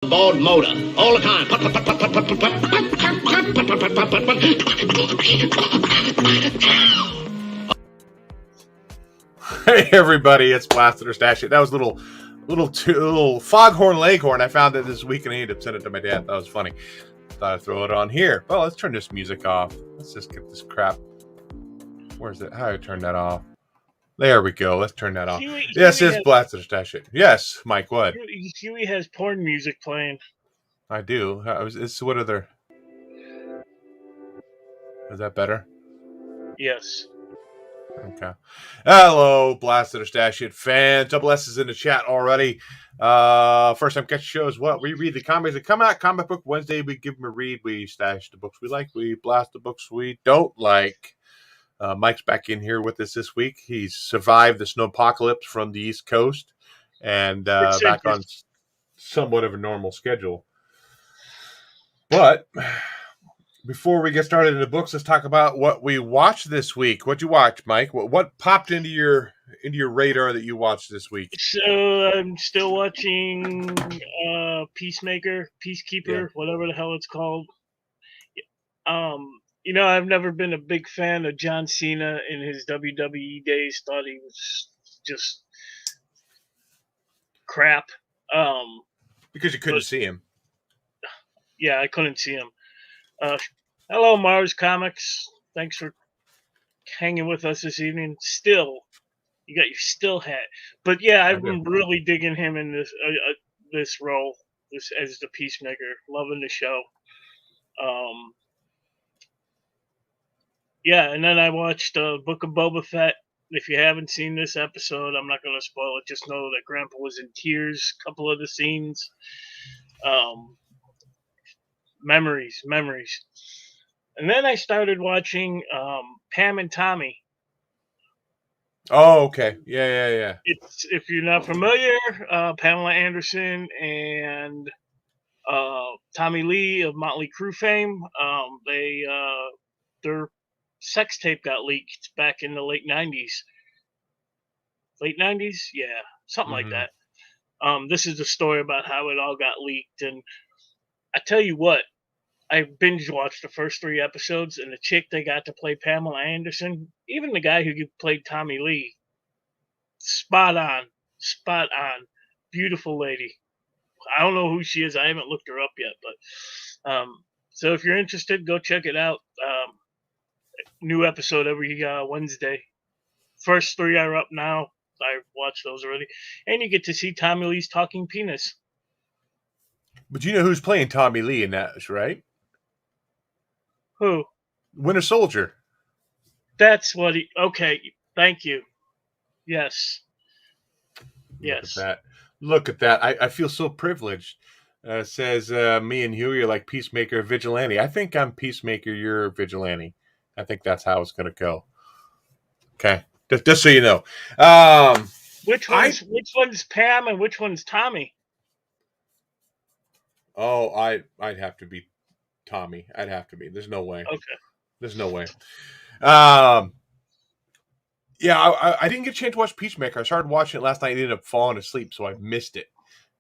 Board motor all the time. Hey everybody, it's Blastin or Stashin. That was a little foghorn leghorn. I found it this week and I needed to send it to my dad. That was funny. Thought I'd throw it on here. Well, let's turn this music off. Let's just get this crap. Where's it? How do I turn that off? There we go. Let's turn that off. Yes, it's Blastin or Stashin. Yes, Mike, what? Huey has porn music playing. I do. What other? Is that better? Yes. Okay. Hello, Blastin or Stashin fans. Double S is in the chat already. First time catch shows. What we read the comics that come out. Comic Book Wednesday. We give them a read. We stash the books we like. We blast the books we don't like. Mike's back in here with us this week. He's survived the snowpocalypse from the East Coast and back on somewhat of a normal schedule. But before we get started in the books, let's talk about what we watched this week. What'd you watch, Mike? What popped into your radar that you watched this week? So I'm still watching Peacemaker, Peacekeeper, whatever the hell it's called. I've never been a big fan of John Cena in his WWE days. Thought he was just crap. Because you couldn't see him. Yeah, I couldn't see him. Hello, Mars Comics. Thanks for hanging with us this evening. You got your still hat. But yeah, I've been really digging him in this role, as the Peacemaker. Loving the show. Yeah, and then I watched Book of Boba Fett. If you haven't seen this episode, I'm not going to spoil it. Just know that Grandpa was in tears. A couple of the scenes. Memories. And then I started watching Pam and Tommy. Oh, okay. Yeah. It's, if you're not familiar, Pamela Anderson and Tommy Lee of Motley Crue fame. Their sex tape got leaked back in the late 90s. Late 90s? Yeah, something like that. This is the story about how it all got leaked. And I tell you what, I binge watched the first 3 episodes, and the chick they got to play Pamela Anderson, even the guy who played Tommy Lee, spot on. Beautiful lady. I don't know who she is. I haven't looked her up yet, but so if you're interested, go check it out. New episode every Wednesday. First 3 are up now. I watched those already, and you get to see Tommy Lee's talking penis. But you know who's playing Tommy Lee in that, right? Who? Winter Soldier. That's what he... Okay, thank you. Yes. Look at that. I feel so privileged. Says me and Huey are like Peacemaker, Vigilante. I think I'm Peacemaker, you're Vigilante. I think that's how it's going to go. Okay. Just so you know. Which one's Pam and which one's Tommy? Oh, I'd have to be Tommy. I'd have to be. There's no way. Okay. There's no way. Yeah, I didn't get a chance to watch Peacemaker. I started watching it last night and ended up falling asleep, so I missed it.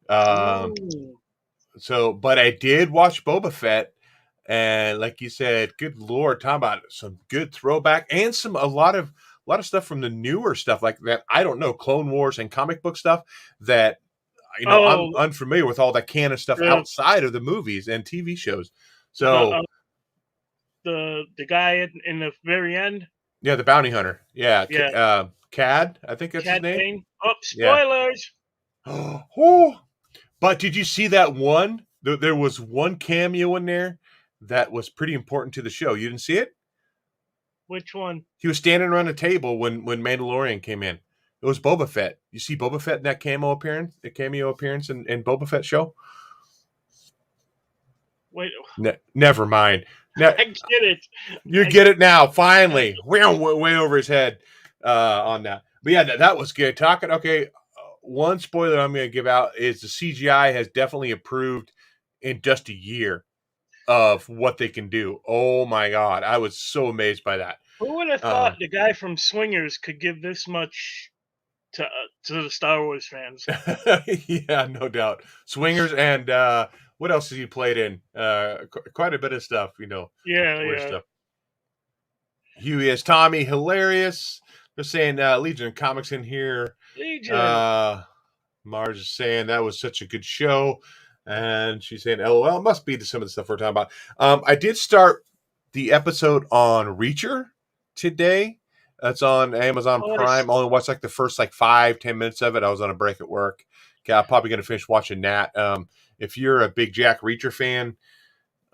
But I did watch Boba Fett, and like you said, good Lord, talking about some good throwback and a lot of stuff from the newer stuff like that. I don't know, Clone Wars and comic book stuff that I'm unfamiliar with all that canon stuff outside of the movies and TV shows. So the guy in the very end. Yeah, the bounty hunter. Yeah. Cad, I think that's his name. Bane. Oh, spoilers. Yeah. Oh, but did you see that one? There was one cameo in there that was pretty important to the show. You didn't see it? Which one? He was standing around a table when Mandalorian came in. It was Boba Fett. You see Boba Fett in that cameo appearance in Boba Fett show? Wait. Never mind. I get it. You get it now, finally. Way over his head on that. But yeah, that was good. Okay, one spoiler I'm going to give out is the CGI has definitely improved in just a year of what they can do. Oh my God. I was so amazed by that. Who would have thought the guy from Swingers could give this much to the Star Wars fans. Yeah, no doubt. Swingers and what else has he played in? Quite a bit of stuff, weird Yeah. stuff. Huey as Tommy, hilarious. They're saying Legion of Comics in here. Legion. Mars is saying that was such a good show. And she's saying, LOL, it must be to some of the stuff we're talking about. I did start the episode on Reacher today. That's on Amazon Prime. I only watched like the first 5-10 minutes of it. I was on a break at work. Okay, I'm probably going to finish watching that. If you're a big Jack Reacher fan,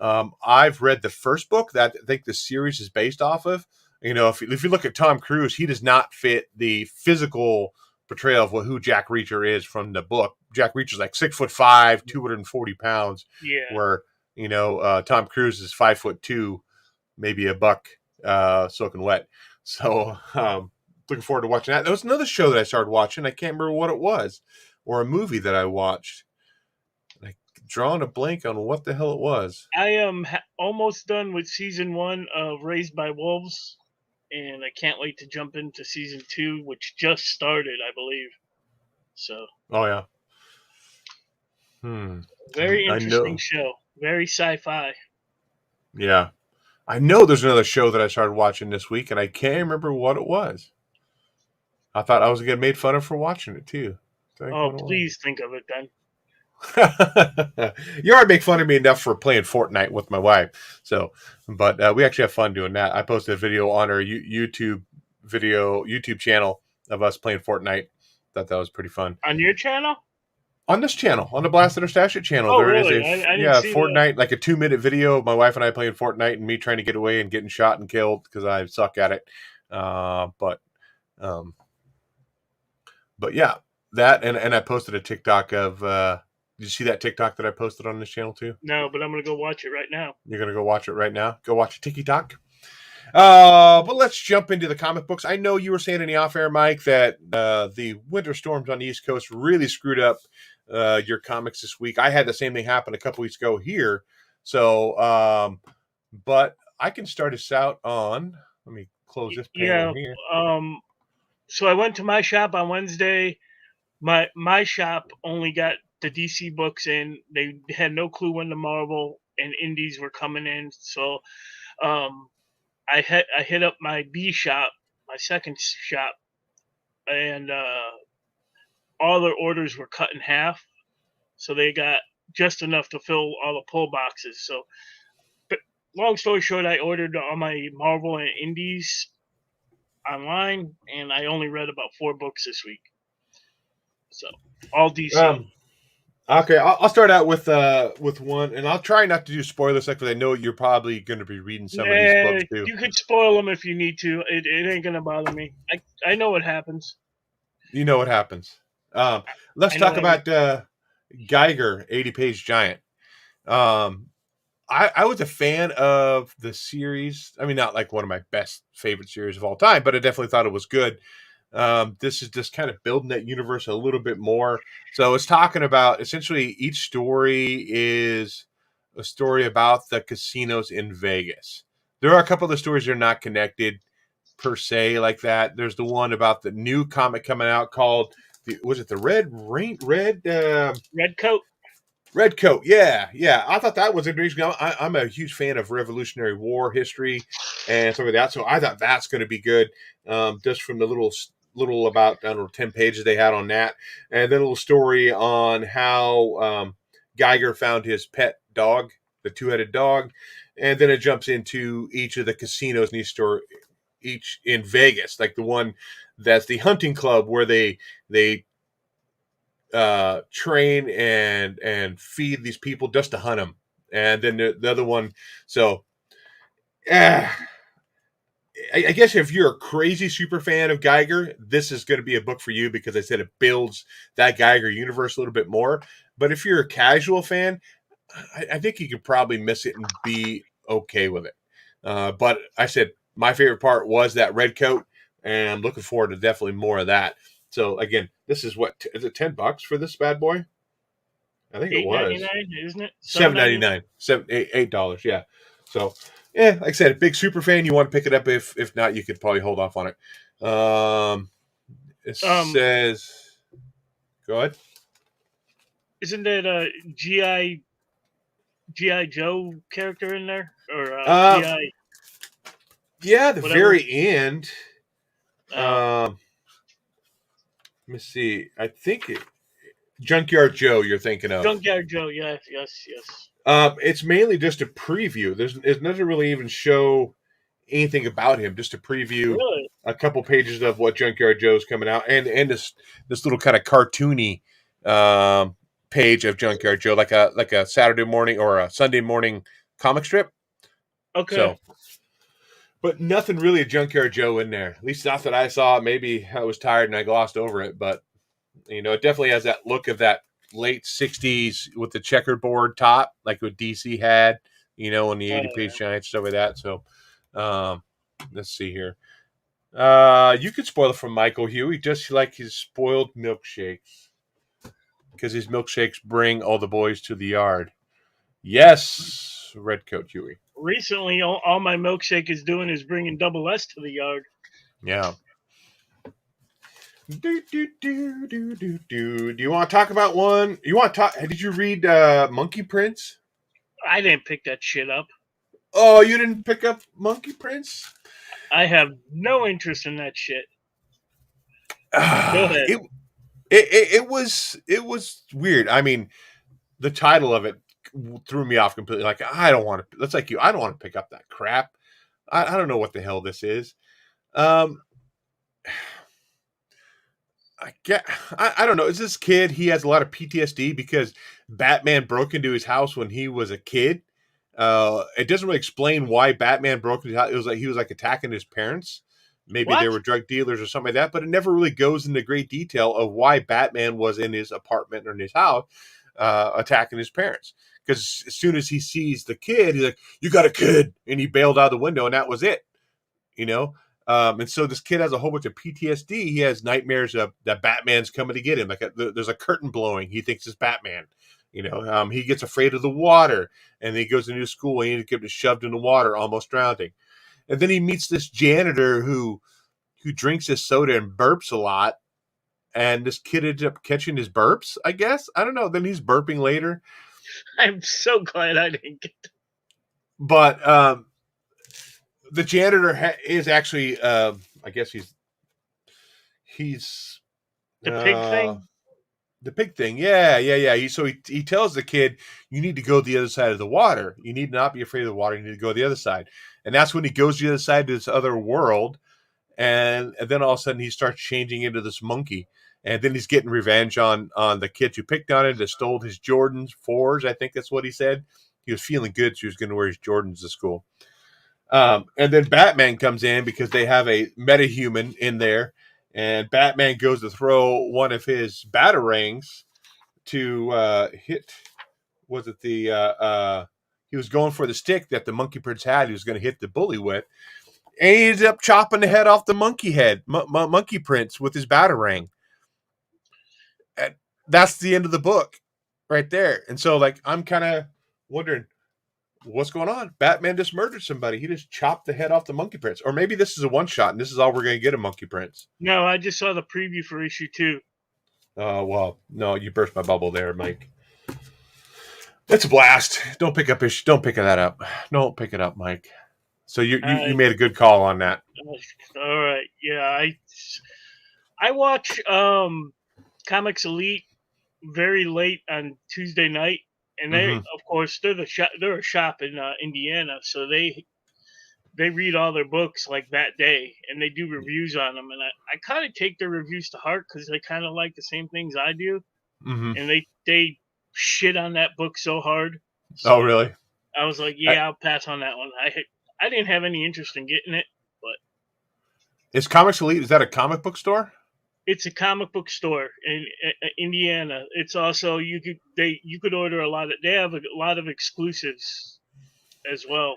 I've read the first book that I think the series is based off of. If you look at Tom Cruise, he does not fit the physical portrayal of who Jack Reacher is from the book. Jack Reacher's like 6'5", 240 pounds. Yeah. Where Tom Cruise is 5'2", maybe a buck, soaking wet. So looking forward to watching that. There was another show that I started watching. I can't remember what it was, or a movie that I watched. Drawing a blank on what the hell it was. I am almost done with season 1 of Raised by Wolves, and I can't wait to jump into season 2, which just started, I believe. So. Oh yeah. Very interesting show. Very sci-fi. Yeah, I know there's another show that I started watching this week, and I can't remember what it was. I thought I was going to get made fun of for watching it too. Please think of it then. You already make fun of me enough for playing Fortnite with my wife, but we actually have fun doing that. I posted a video on our YouTube channel of us playing Fortnite. Thought that was pretty fun. On your channel? On this channel, on the Blastin or Stashin channel, there really? Is a Fortnite, like a 2-minute video of my wife and I playing Fortnite and me trying to get away and getting shot and killed because I suck at it. But yeah, that and I posted a TikTok of. Did you see that TikTok that I posted on this channel too? No, but I'm going to go watch it right now. You're going to go watch it right now? Go watch TikTok. But let's jump into the comic books. I know you were saying in the off-air, Mike, that the winter storms on the East Coast really screwed up your comics this week. I had the same thing happen a couple weeks ago here. So, but I can start us out on, let me close this panel here. So I went to my shop on Wednesday. My shop only got the DC books in. They had no clue when the Marvel and Indies were coming in. So I hit up my B shop, my second shop, and all their orders were cut in half. So they got just enough to fill all the pull boxes. So, but long story short, I ordered all my Marvel and Indies online, and I only read about 4 books this week. So all DC. Okay, I'll start out with one, and I'll try not to do spoilers because I know you're probably going to be reading some of these books too. You could spoil them if you need to. It ain't going to bother me. I know what happens. You know what happens. Let's talk about Geiger, 80-page giant. I was a fan of the series. I mean, not like one of my best favorite series of all time, but I definitely thought it was good. This is just kind of building that universe a little bit more. So it's talking about essentially each story is a story about the casinos in Vegas. There are a couple of the stories that are not connected per se like that. There's the one about the new comic coming out called the Red Coat? Red Coat, yeah. I thought that was interesting. I'm a huge fan of Revolutionary War history and stuff like that, so I thought that's going to be good. Just from the little about 10 pages they had on that, and then a little story on how Geiger found his pet dog, the 2-headed dog, and then it jumps into each of the casinos in each in Vegas, like the one that's the hunting club where they train and feed these people just to hunt them, and then the other one. So, I guess if you're a crazy super fan of Geiger, this is going to be a book for you because I said it builds that Geiger universe a little bit more. But if you're a casual fan, I think you could probably miss it and be okay with it. But I said my favorite part was that Red Coat, and I'm looking forward to definitely more of that. So again, this is is it $10 for this bad boy? I think it was $8.99, isn't it? $7.99, $8, yeah. So. Yeah, like I said, a big super fan. You want to pick it up. If not, you could probably hold off on it. It says, go ahead. Isn't that a GI Joe character in there, or GI? Yeah, the Whatever. very end. Let me see. I think Junkyard Joe. You're thinking of Junkyard Joe. Yes. It's mainly just a preview. It doesn't really even show anything about him. Just a preview. Really? A couple pages of what Junkyard Joe's coming out, and this little kind of cartoony page of Junkyard Joe, like a Saturday morning or a Sunday morning comic strip. Okay. So, but nothing really a Junkyard Joe in there. At least not that I saw. Maybe I was tired and I glossed over it, but it definitely has that look of that late '60s with the checkerboard top, like what DC had. On the 80-page Giants, stuff like that. So, let's see here. You could spoil it from Michael Huey, just like his spoiled milkshakes, because his milkshakes bring all the boys to the yard. Yes, Redcoat Huey. Recently, all my milkshake is doing is bringing Double S to the yard. Yeah. Do you want to talk about one? You want to talk? Did you read Monkey Prince? I didn't pick that shit up. Oh, you didn't pick up Monkey Prince? I have no interest in that shit. Go ahead. It was weird. I mean, the title of it threw me off completely. Like, I don't want to. That's like you. I don't want to pick up that crap. I don't know what the hell this is. I don't know. Is this kid? He has a lot of PTSD because Batman broke into his house when he was a kid. It doesn't really explain why Batman broke into his house. It was like he was like attacking his parents. Maybe they were drug dealers or something like that, but it never really goes into great detail of why Batman was in his apartment or in his house attacking his parents. Because as soon as he sees the kid, he's like, "You got a kid," and he bailed out the window, and that was it. And so this kid has a whole bunch of PTSD. He has nightmares of that Batman's coming to get him. Like there's a curtain blowing. He thinks it's Batman. He gets afraid of the water, and then he goes to new school and he gets shoved in the water, almost drowning. And then he meets this janitor who drinks his soda and burps a lot. And this kid ends up catching his burps, I guess. I don't know. Then he's burping later. I'm so glad I didn't get that. But the janitor is actually, I guess he's the pig thing. The pig thing, yeah. He tells the kid, "You need to go to the other side of the water. You need to not be afraid of the water. You need to go to the other side." And that's when he goes to the other side to this other world, and then all of a sudden he starts changing into this monkey. And then he's getting revenge on the kids who picked on him, that stole his Jordans 4s. I think that's what he said. He was feeling good, so he was going to wear his Jordans to school. And then Batman comes in because they have a metahuman in there. And Batman goes to throw one of his batarangs to hit. Was it the? He was going for the stick that the Monkey Prince had. He was going to hit the bully with, and he ended up chopping the head off the monkey head, Monkey Prince, with his batarang. And that's the end of the book, right there. And so, like, I'm kind of wondering what's going on. Batman just murdered somebody. He just chopped the head off the Monkey Prince. Or maybe this is a one shot, and this is all we're going to get of Monkey Prince. No, I just saw the preview for issue 2. Well, no, you burst my bubble there, Mike. It's a blast. Don't pick that up. Don't pick it up, Mike. So you made a good call on that. All right, yeah. I watch Comics Elite very late on Tuesday night, and they, of course, they're a shop in Indiana, so they read all their books like that day, and they do reviews on them, and I kind of take their reviews to heart because they kind of like the same things I do, and they shit on that book so hard. So oh, really? I was like, yeah, I'll pass on that one. I didn't have any interest in getting it, but is Comics Elite, is that a comic book store? It's a comic book store in Indiana. It's also you could order a lot of. They have a lot of exclusives as well.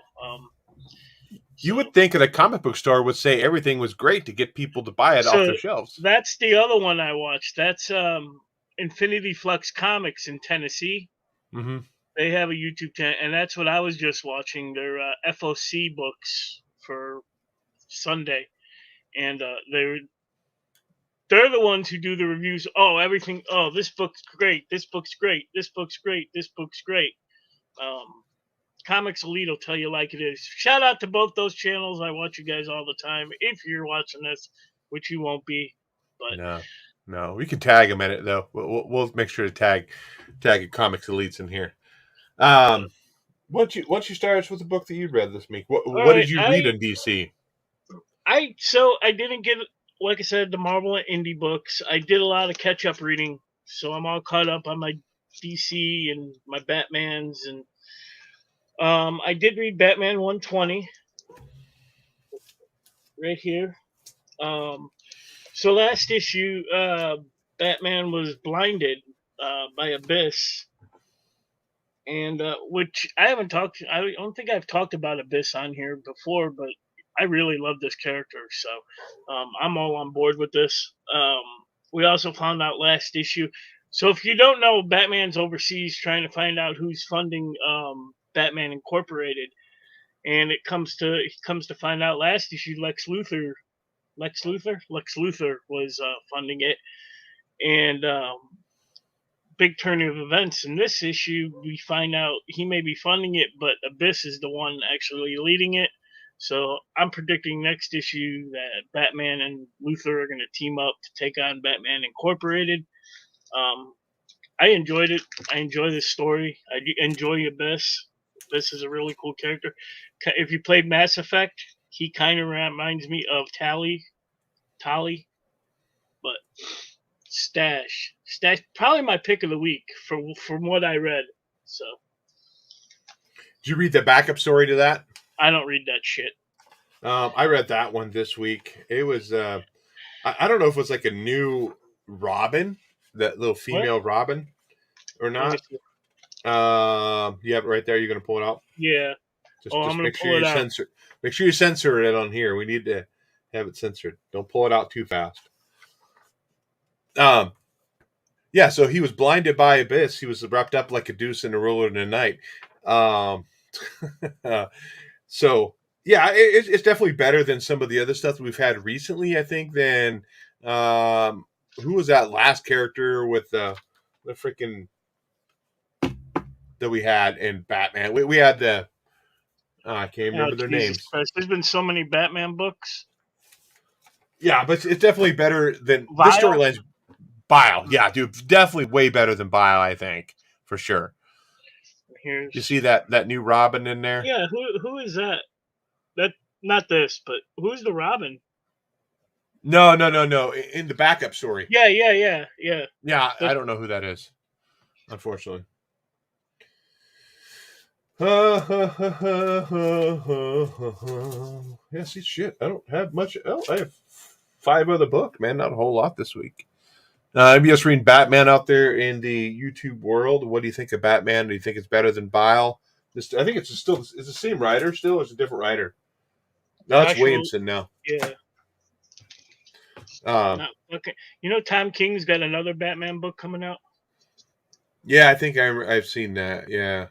You would think that a comic book store would say everything was great to get people to buy it off their shelves. That's the other one I watched. That's Infinity Flux Comics in Tennessee. Mm-hmm. They have a YouTube channel, and that's what I was just watching. Their FOC books for Sunday, and they're the ones who do the reviews. Oh, everything. Oh, this book's great. This book's great. This book's great. This book's great. Comics Elite will tell you like it is. Shout out to both those channels. I watch you guys all the time. If you're watching this, which you won't be, but no, we can tag them in it though. We'll make sure to tag Comics Elites in here. Once you start us with the book that you read this week, what did you read in DC? I didn't get, like I said, the Marvel and indie books. I did a lot of catch up reading, so I'm all caught up on my DC and my Batmans, and I did read Batman 120 right here. So last issue, Batman was blinded by Abyss, and which I don't think I've talked about Abyss on here before, but I really love this character, so I'm all on board with this. We also found out last issue. So if you don't know, Batman's overseas trying to find out who's funding Batman Incorporated, and it comes to find out last issue Lex Luthor was funding it, and big turn of events in this issue, we find out he may be funding it, but Abyss is the one actually leading it. So I'm predicting next issue that Batman and Luthor are going to team up to take on Batman Incorporated. I enjoyed it. I enjoy this story. I enjoy Abyss. Abyss is a really cool character. If you played Mass Effect, he kind of reminds me of Tali, but Stash, probably my pick of the week from what I read. So, did you read the backup story to that? I don't read that shit. I read that one this week. It was I don't know if it was like a new Robin, that little female Robin, or not. You have it right there. You're gonna pull it out. Yeah. Just make sure you censor. Make sure you censor it on here. We need to have it censored. Don't pull it out too fast. Yeah. So he was blinded by Abyss. He was wrapped up like a deuce in a roller in the night. So yeah, it's definitely better than some of the other stuff we've had recently. I think than who was that last character with the freaking that we had in Batman? We had the I can't remember their names. Christ. There's been so many Batman books. Yeah, but it's definitely better than this storyline's Bile. Yeah, dude, definitely way better than Bile, I think, for sure. You see that new Robin in there? Yeah, who is that? That not this, but who's the Robin? No. In the backup story. Yeah. Yeah, I don't know who that is, unfortunately. Yeah, see, shit. I don't have much. Oh, I have 5 other books, man. Not a whole lot this week. I'm just reading Batman out there in the YouTube world. What do you think of Batman? Do you think it's better than Bile? I think it's the same writer still, or it's a different writer? No, it's Williamson now. Yeah. Okay. You know, Tom King's got another Batman book coming out. Yeah, I think I've seen that. Yeah.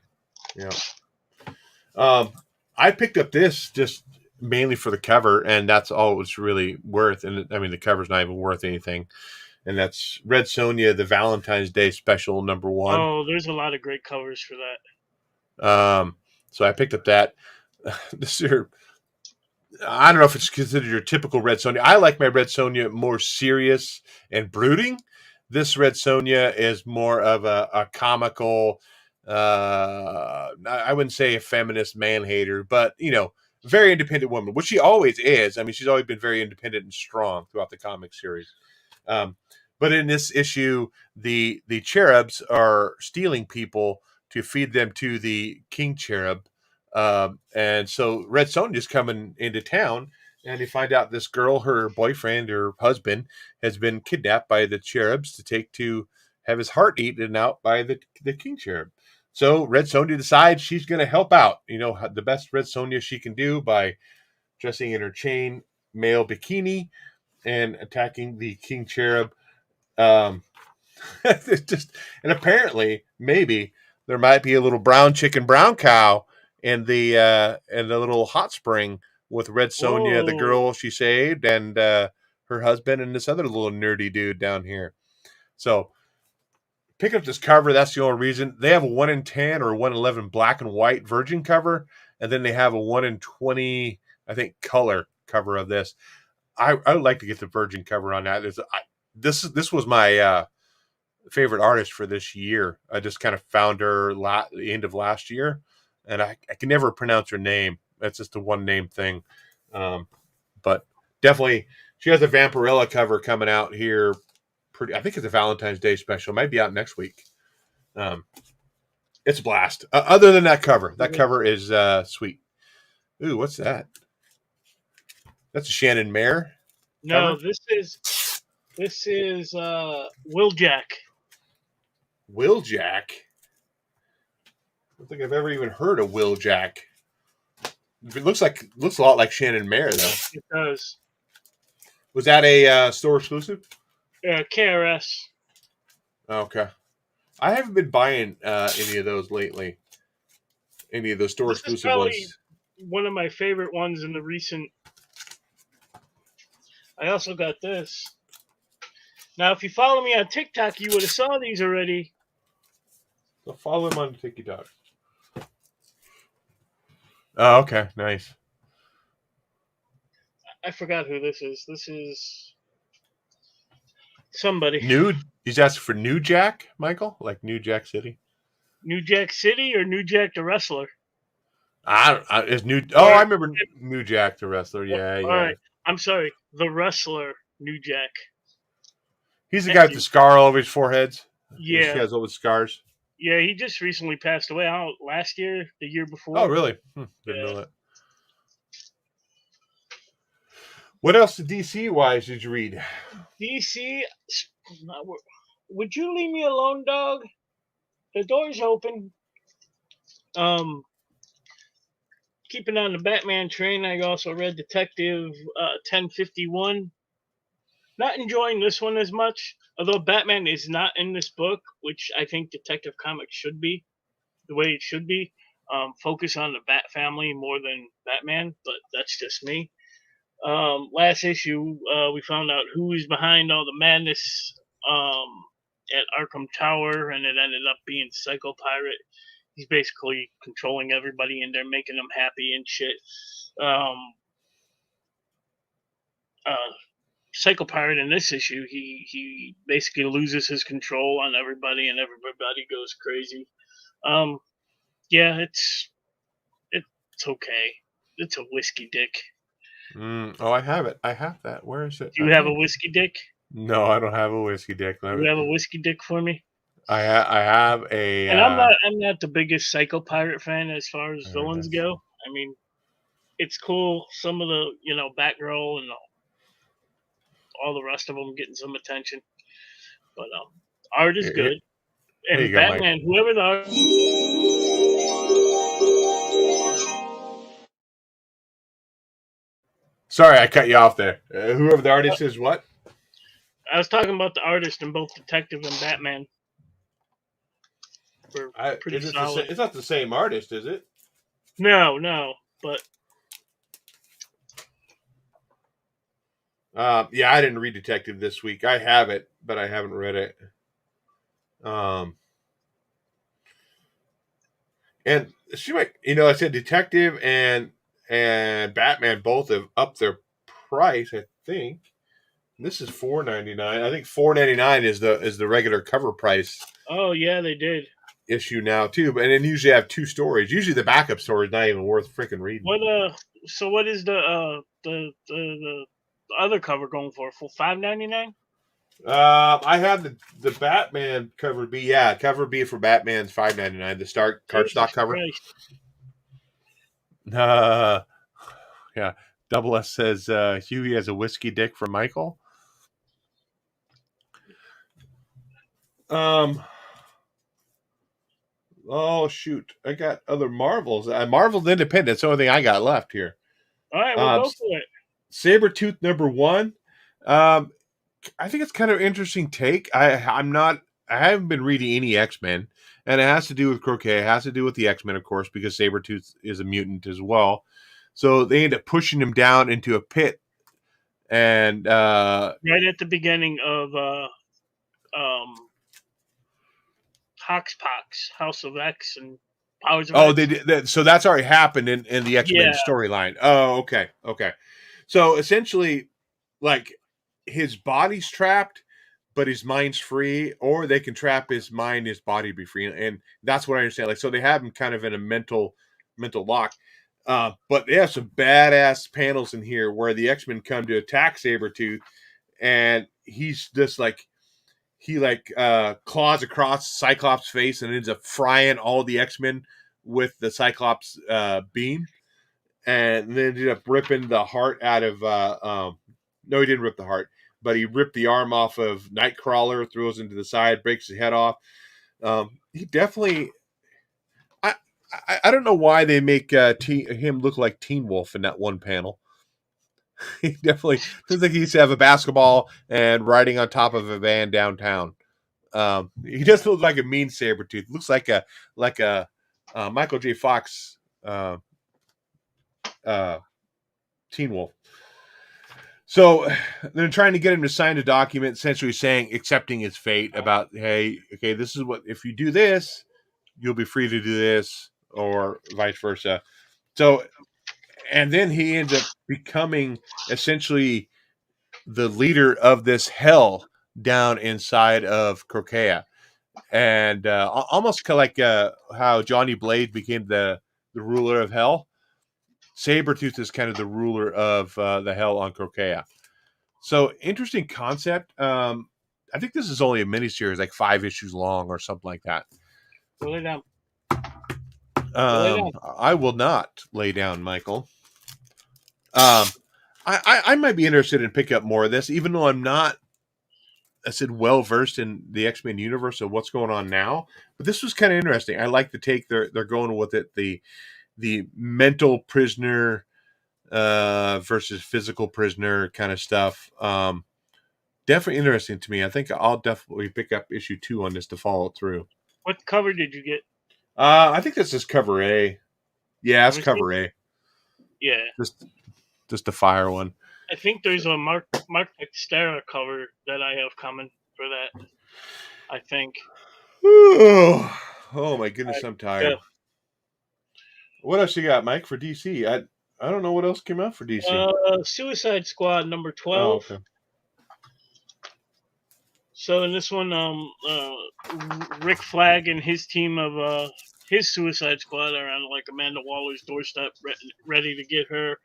I picked up this just mainly for the cover, and that's all it was really worth. And I mean, the cover's not even worth anything. And that's Red Sonja, the Valentine's Day special #1. Oh, there's a lot of great covers for that. So I picked up that. This year, I don't know if it's considered your typical Red Sonja. I like my Red Sonja more serious and brooding. This Red Sonja is more of a comical. I wouldn't say a feminist man hater, but very independent woman, which she always is. I mean, she's always been very independent and strong throughout the comic series. But in this issue, the cherubs are stealing people to feed them to the king cherub. And so Red Sonja's coming into town, and you find out this girl, her boyfriend or husband, has been kidnapped by the cherubs to have his heart eaten out by the king cherub. So Red Sonja decides she's going to help out, the best Red Sonja she can do by dressing in her chain mail bikini and attacking the king cherub. And apparently, maybe there might be a little brown chicken, brown cow in the little hot spring with Red Sonja, the girl she saved, and her her husband, and this other little nerdy dude down here. So pick up this cover. That's the only reason. They have a 1 in 10 or 1 in 11 black and white virgin cover, and then they have a 1 in 20, I think, color cover of this. I would like to get the virgin cover on that. This was my favorite artist for this year. I just kind of found her the end of last year, and I can never pronounce her name. That's just a one name thing. But definitely, she has a Vampirella cover coming out here. I think it's a Valentine's Day special. It might be out next week. It's a blast. Other than that cover is sweet. Ooh, what's that? That's a Shannon Mare. No, cover? this is Will Jack. Will Jack? I don't think I've ever even heard of Will Jack. It looks a lot like Shannon Mare, though. It does. Was that a store exclusive? KRS. Okay. I haven't been buying any of those lately. Any of those store exclusive ones. One of my favorite ones in the recent. I also got this. Now, if you follow me on TikTok, you would have saw these already. So follow him on TikTok. Oh, okay. Nice. I forgot who this is. This is somebody. He's asking for New Jack, Michael? Like New Jack City? New Jack City or New Jack the Wrestler? I remember New Jack the Wrestler. Yeah, All right. I'm sorry. The Wrestler, New Jack. He's the guy with the scar all over his forehead. Yeah. He has all the scars. Yeah, he just recently passed away. Last year, the year before. Oh, really? Didn't know that. What else DC-wise did you read? DC, would you leave me alone, dog? The door's open. Keeping on the Batman train, I also read Detective 1051. Not enjoying this one as much, although Batman is not in this book, which I think Detective Comics should be, the way it should be. Focus on the Bat family more than Batman, but that's just me. Last issue, we found out who is behind all the madness at Arkham Tower, and it ended up being Psycho Pirate. He's basically controlling everybody in there, making them happy and shit. Psycho Pirate in this issue, he basically loses his control on everybody, and everybody goes crazy. Yeah, it's okay. It's a whiskey dick. Oh, I have it. I have that. Where is it? Do you have a whiskey dick? No, I don't have a whiskey dick. Do you have a whiskey dick for me? I have a. And I'm not the biggest Psycho Pirate fan as far as villains go. I mean, it's cool. Some of the Batgirl and all the rest of them getting some attention, but art is good. And Batman, whoever the art. Sorry, I cut you off there. Whoever the artist is, what? I was talking about the artist in both Detective and Batman. Pretty solid. It's not the same artist, is it? No, but. Yeah, I didn't read Detective this week. I have it, but I haven't read it. And she might, I said Detective and Batman both have upped their price. I think this is $4.99. I think $4.99 is the regular cover price. Oh yeah, they did issue now too, but then usually have two stories. Usually the backup story is not even worth freaking reading. So what is the other cover going for? Full $5.99? I have the Batman cover B. Yeah, cover B for Batman's $5.99. The start cardstock cover. Yeah. Double S says Huey has a whiskey dick for Michael. Oh shoot! I got other Marvels. Marvel's Independent. That's the only thing I got left here. All right, we'll go for it. Sabretooth #1. I think it's kind of an interesting take. I haven't been reading any X-Men, and it has to do with Croquet. It has to do with the X-Men, of course, because Sabretooth is a mutant as well. So they end up pushing him down into a pit, And right at the beginning of Hoxpox, House of X, and Powers of X. they did that, so that's already happened in the X-Men storyline. Oh, okay. So essentially, like, his body's trapped, but his mind's free, or they can trap his mind, his body be free, and that's what I understand. Like, so they have him kind of in a mental lock. But they have some badass panels in here where the X-Men come to attack Sabretooth, and he's just like, he claws across Cyclops' face and ends up frying all the X-Men with the Cyclops beam, and then ended up ripping the heart out of no, he didn't rip the heart, but he ripped the arm off of Nightcrawler, throws into the side, breaks his head off. He definitely, I don't know why they make him look like Teen Wolf in that one panel. He definitely seems like he used to have a basketball and riding on top of a van downtown. He does look like a mean Sabretooth. Looks like a Michael J. Fox Teen Wolf. So they're trying to get him to sign a document, essentially saying, accepting his fate, about, hey, okay, this is what, if you do this, you'll be free to do this, or vice versa. So, and then he ends up becoming essentially the leader of this hell down inside of Crokea. And almost kind of like how Johnny Blade became the ruler of hell. Sabretooth is kind of the ruler of the hell on Crokea. So, interesting concept. I think this is only a miniseries, like 5 issues long or something like that. Lay down. I will not lay down, Michael. I might be interested in picking up more of this, even though I'm not, I said, well versed in the X-Men universe of what's going on now. But this was kind of interesting. I like the take they're going with it, the mental prisoner versus physical prisoner kind of stuff. Definitely interesting to me. I think I'll definitely pick up issue 2 on this to follow it through. What cover did you get? I think this is cover A. Yeah, it's cover A. Yeah. Just the fire one. I think there's a Mark Textera cover that I have coming for that. I think. Oh my goodness, I'm tired. Yeah. What else you got, Mike, for DC? I don't know what else came out for DC. Suicide Squad number 12. Oh, okay. So in this one, Rick Flag and his team of his Suicide Squad are on like Amanda Waller's doorstep, ready to get her.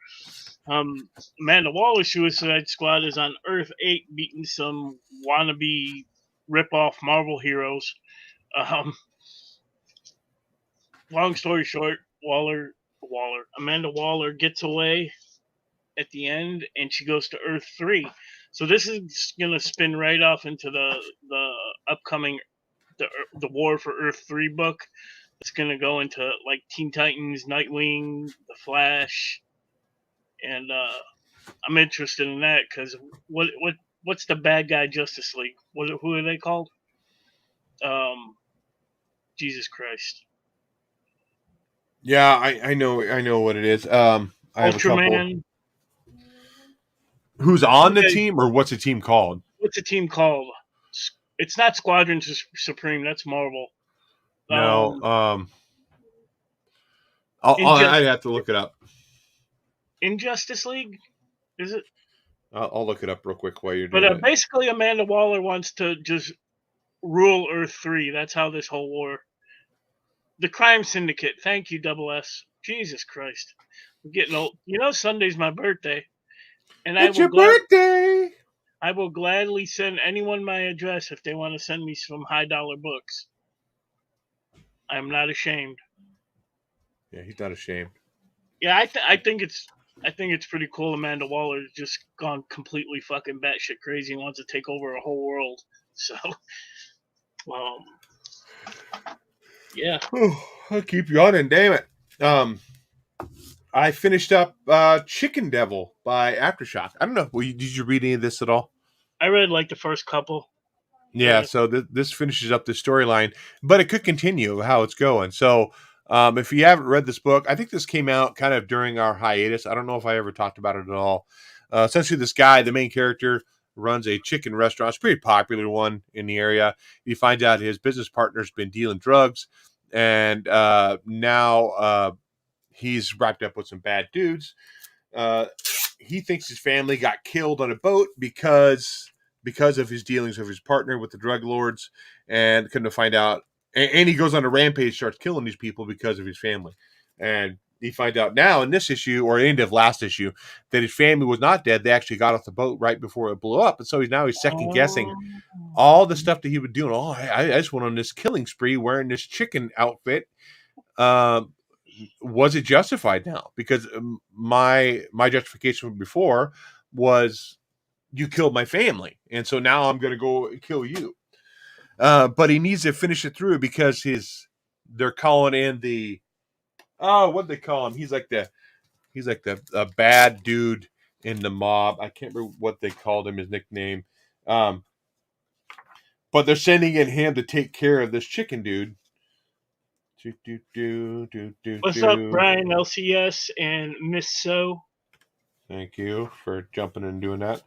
Amanda Waller's Suicide Squad is on Earth 8, beating some wannabe rip-off Marvel heroes. Long story short, Amanda Waller gets away at the end, and she goes to Earth 3. So this is gonna spin right off into the upcoming the War for Earth 3 book. It's gonna go into like Teen Titans, Nightwing, The Flash, and I'm interested in that because what's the bad guy Justice League? Who are they called? Jesus Christ. Yeah, I know what it is. I have Ultraman. Who's on the team, or what's the team called? What's the team called? It's not Squadron Supreme. That's Marvel. No. I'd have to look it up. Injustice League, is it? I'll look it up real quick while you're doing it. But basically, Amanda Waller wants to just rule Earth 3. That's how this whole war. The Crime Syndicate. Thank you, Double S. Jesus Christ, I'm getting old. You know, Sunday's my birthday, and it's your birthday. I will gladly send anyone my address if they want to send me some $high books. I'm not ashamed. Yeah, he's not ashamed. Yeah, I think it's pretty cool. Amanda Waller's just gone completely fucking batshit crazy and wants to take over a whole world. So, yeah. I'll keep yawning, damn it. I finished up Chicken Devil by Aftershock. I don't know. Did you read any of this at all? I read like the first couple. Yeah, so this finishes up the storyline, but it could continue how it's going. So if you haven't read this book, I think this came out kind of during our hiatus. I don't know if I ever talked about it at all. essentially this guy, the main character, runs a chicken restaurant. It's a pretty popular one in the area. He finds out his business partner's been dealing drugs, and now he's wrapped up with some bad dudes. He thinks his family got killed on a boat because of his dealings with his partner with the drug lords, and couldn't find out. And he goes on a rampage, starts killing these people because of his family. And he finds out now in this issue, or end of last issue, that his family was not dead. They actually got off the boat right before it blew up. And so he's second guessing all the stuff that he was doing. Oh, I just went on this killing spree wearing this chicken outfit. Was it justified now? Because my justification before was you killed my family, and so now I'm going to go kill you. But he needs to finish it through because they're calling in the what they call him? He's like the bad dude in the mob. I can't remember what they called him, his nickname. But they're sending in him to take care of this chicken dude. What's up, Brian LCS and Miss So? Thank you for jumping in and doing that.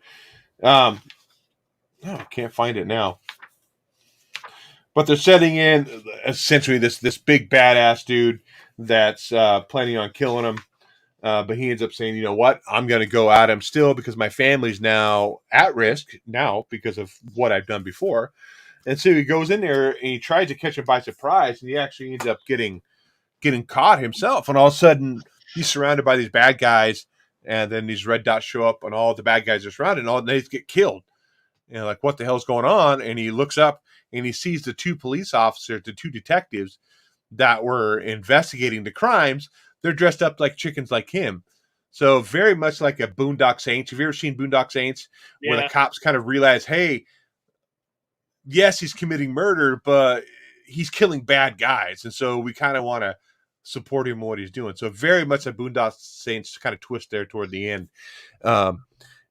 No, I can't find it now. But they're setting in essentially this big badass dude that's planning on killing him. But he ends up saying, you know what? I'm going to go at him still because my family's now at risk now because of what I've done before. And so he goes in there and he tries to catch him by surprise, and he actually ends up getting caught himself. And all of a sudden, he's surrounded by these bad guys, and then these red dots show up, and all the bad guys are surrounded, and all they get killed. You know, like, what the hell's going on? And he looks up, and he sees the two police officers, the two detectives that were investigating the crimes. They're dressed up like chickens like him. So very much like a Boondock Saints. Have you ever seen Boondock Saints? Yeah. Where the cops kind of realize, hey, yes, he's committing murder, but he's killing bad guys. And so we kind of want to support him in what he's doing. So very much a Boondock Saints kind of twist there toward the end. And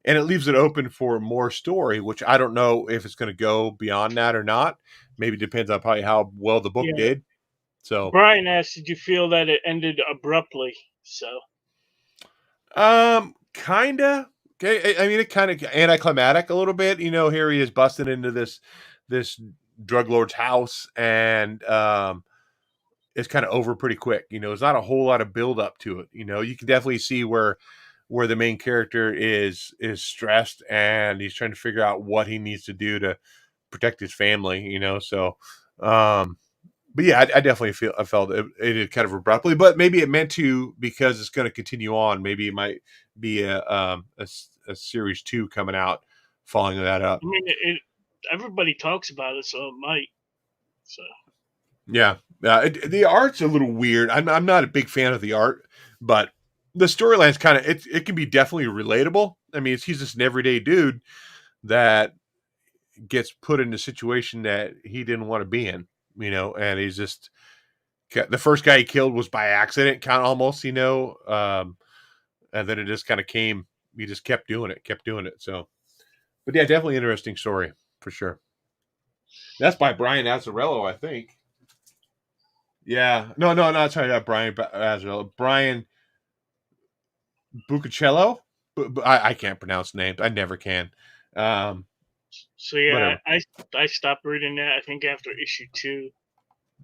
it leaves it open for more story, which I don't know if it's going to go beyond that or not. Maybe it depends on probably how well the book did. So Brian asked, did you feel that it ended abruptly? So kinda. Okay, I mean, it kind of anticlimactic a little bit. You know, here he is busting into this drug lord's house, and it's kind of over pretty quick. You know, there's not a whole lot of build up to it. You know, you can definitely see where the main character is stressed, and he's trying to figure out what he needs to do to protect his family. You know, so but yeah, I definitely felt it did kind of abruptly, but maybe it meant to because it's going to continue on. Maybe it might be a series 2 coming out following that up. I mean, everybody talks about it, so it might. So yeah, the art's a little weird. I'm not a big fan of the art, but the storyline's kind of it can be definitely relatable. I mean, he's just an everyday dude that gets put in a situation that he didn't want to be in. You know, and he's just the first guy he killed was by accident, kind of almost, you know, and then it just kind of came. He just kept doing it. So, but yeah, definitely interesting story for sure. That's by Brian Azzarello, I think. Yeah, no, sorry, not Brian Azzarello. Brian Buccicello. I can't pronounce names. I never can. So yeah, I stopped reading that. I think after issue 2,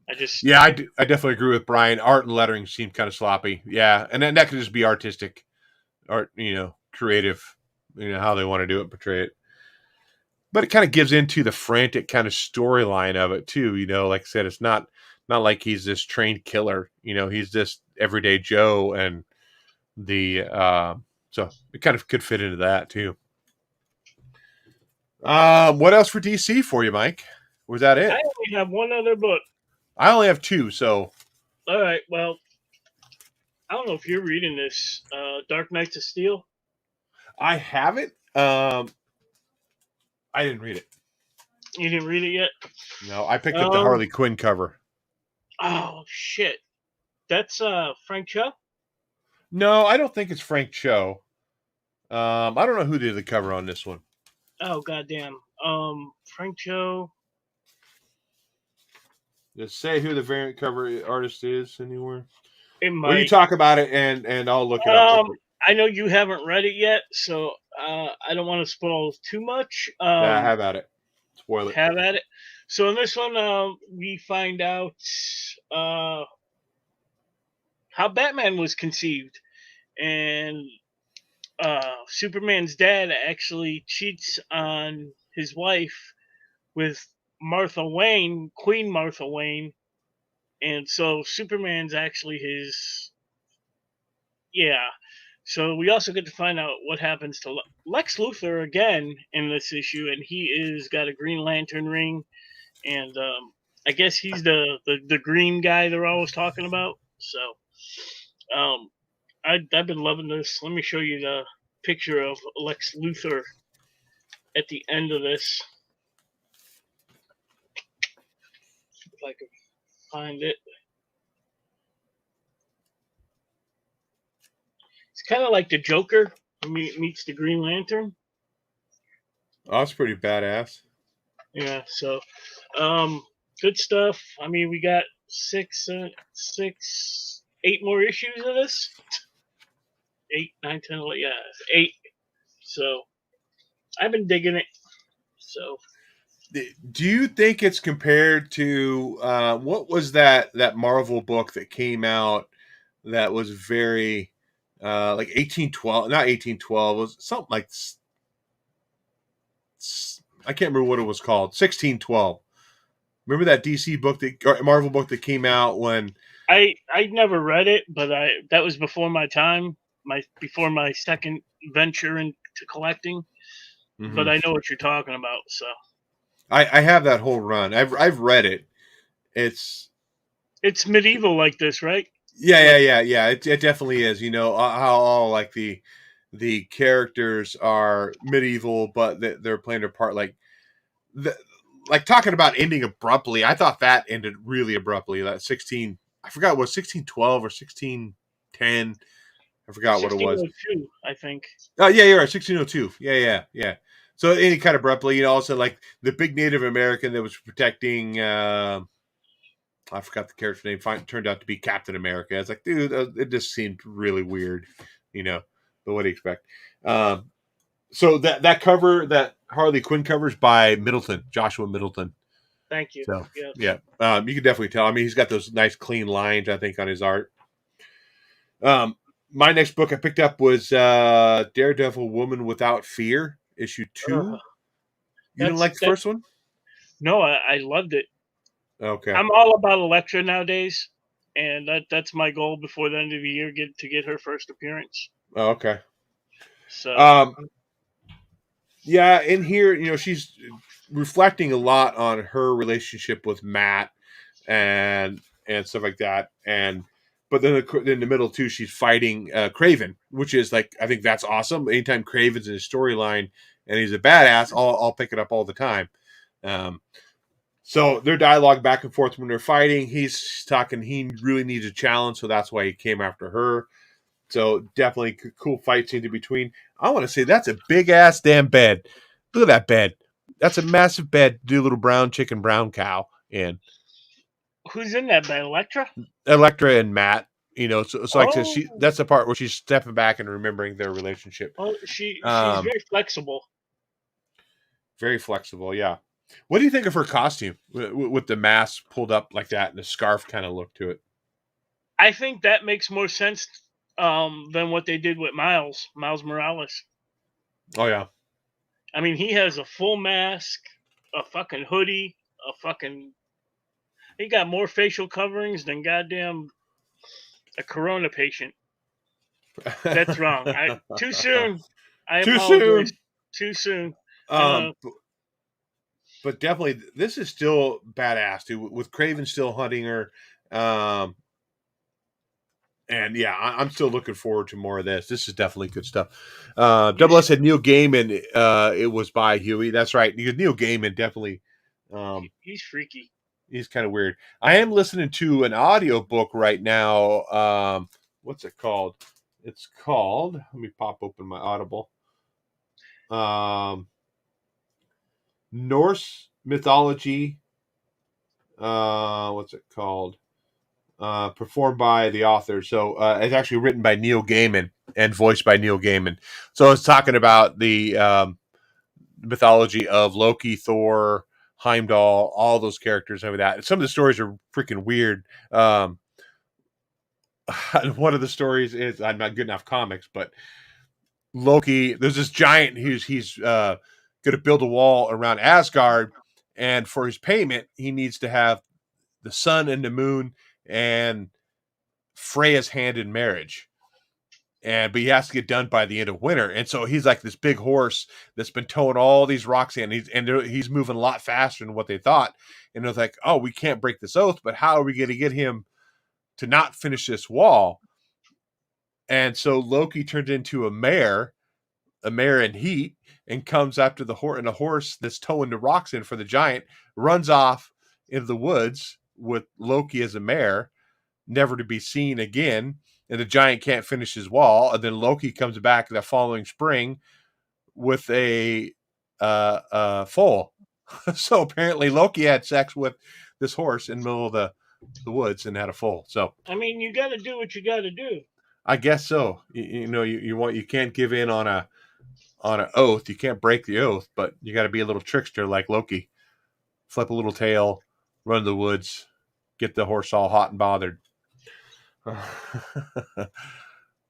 I definitely agree with Brian. Art and lettering seemed kind of sloppy. Yeah, and then that could just be artistic, art, you know, creative, you know, how they want to do it, portray it. But it kind of gives into the frantic kind of storyline of it too. You know, like I said, it's not like he's this trained killer. You know, he's just everyday Joe, and so it kind of could fit into that too. What else for DC for you, Mike? Was that it? I only have one other book. I only have 2, so. All right, well, I don't know if you're reading this, Dark Knights of Steel. I have it. I didn't read it. You didn't read it yet? No, I picked up the Harley Quinn cover. Oh, shit. That's Frank Cho? No, I don't think it's Frank Cho. I don't know who did the cover on this one. Oh, goddamn. Frank Cho. Just say who the variant cover artist is anywhere. It might. Well, you talk about it, and I'll look it up. I know you haven't read it yet, so I don't want to spoil too much. Yeah, have at it. Spoil it. Have at it. So in this one, we find out how Batman was conceived, and Superman's dad actually cheats on his wife with Martha Wayne, Queen Martha Wayne, and so Superman's actually his. Yeah. So we also get to find out what happens to Lex Luthor again in this issue, and he is got a Green Lantern ring, and I guess he's the green guy they're always talking about. So I've been loving this. Let me show you the picture of Lex Luthor at the end of this. If I can find it. It's kind of like the Joker meets the Green Lantern. Oh, that's pretty badass. Yeah, so good stuff. I mean, we got 8 more issues of this. 8, 9, 10, 11, yeah, 8. So I've been digging it. So, do you think it's compared to what was that Marvel book that came out that was very like 1812? Not 1812. It was something like I can't remember what it was called. 1612. Remember that DC book or Marvel book that came out when I never read it, but that was before my time. Before my second venture into collecting. Mm-hmm. But I know what you're talking about. So I have that whole run. I've read it. It's medieval like this, right? Yeah. It definitely is. You know how all like the characters are medieval, but they're playing their part. Like talking about ending abruptly. I thought that ended really abruptly. That 16. I forgot what 1612 or 1610. I forgot what it was. 1602, I think. Oh yeah, you're right. 1602. Yeah. So any kind of abruptly, you know, also like the big Native American that was protecting. I forgot the character's name. Turned out to be Captain America. I was like, dude, it just seemed really weird, you know. But what do you expect? So that cover, that Harley Quinn cover, is by Middleton, Joshua Middleton. Thank you. So yeah, you can definitely tell. I mean, he's got those nice clean lines, I think, on his art. My next book I picked up was Daredevil: Woman Without Fear, issue 2. You didn't like the first one? No, I loved it. Okay. I'm all about Elektra nowadays, and that's my goal before the end of the year, to get her first appearance. Oh, okay. So yeah, in here, you know, she's reflecting a lot on her relationship with Matt and stuff like that, but then in the middle too, she's fighting Kraven, which is like, I think that's awesome. Anytime Kraven's in his storyline and he's a badass, I'll pick it up all the time. So their dialogue back and forth when they're fighting, he's talking, he really needs a challenge, so that's why he came after her. So definitely cool fight scene in between. I want to say that's a big ass damn bed. Look at that bed. That's a massive bed to do a little brown chicken, brown cow in. Who's in that bed? Elektra and Matt. You know, so like I said, that's the part where she's stepping back and remembering their relationship. Oh, she's very flexible. Very flexible, yeah. What do you think of her costume with the mask pulled up like that and the scarf kind of look to it? I think that makes more sense than what they did with Miles Morales. Oh yeah. I mean, he has a full mask, a fucking hoodie, he got more facial coverings than goddamn a corona patient. That's wrong. Too soon. I apologize. Too soon. But definitely, this is still badass, dude. With Kraven still hunting her, and yeah, I'm still looking forward to more of this. This is definitely good stuff. Double S said Neil Gaiman. It was by Huey. That's right. Because Neil Gaiman definitely. He's freaky. He's kind of weird. I am listening to an audio book right now. What's it called? It's called. Let me pop open my Audible. Norse mythology. What's it called? Performed by the author. So it's actually written by Neil Gaiman. and voiced by Neil Gaiman. So it's talking about the mythology of Loki, Thor, Heimdall, all those characters over that. Some of the stories are freaking weird. One of the stories is, I'm not good enough comics, but Loki, there's this giant he's going to build a wall around Asgard, and for his payment, he needs to have the sun and the moon and Freya's hand in marriage. But he has to get done by the end of winter, and so he's like this big horse that's been towing all these rocks in. He's moving a lot faster than what they thought, and it's like, oh, we can't break this oath, but how are we going to get him to not finish this wall? And so Loki turns into a mare in heat, and comes after the horse, and a horse that's towing the rocks in for the giant runs off into the woods with Loki as a mare, never to be seen again. And the giant can't finish his wall. And then Loki comes back the following spring with a foal. So apparently Loki had sex with this horse in the middle of the woods and had a foal. So I mean, you got to do what you got to do. I guess so. You can't give in on an oath. You can't break the oath, but you got to be a little trickster like Loki. Flip a little tail, run to the woods, get the horse all hot and bothered.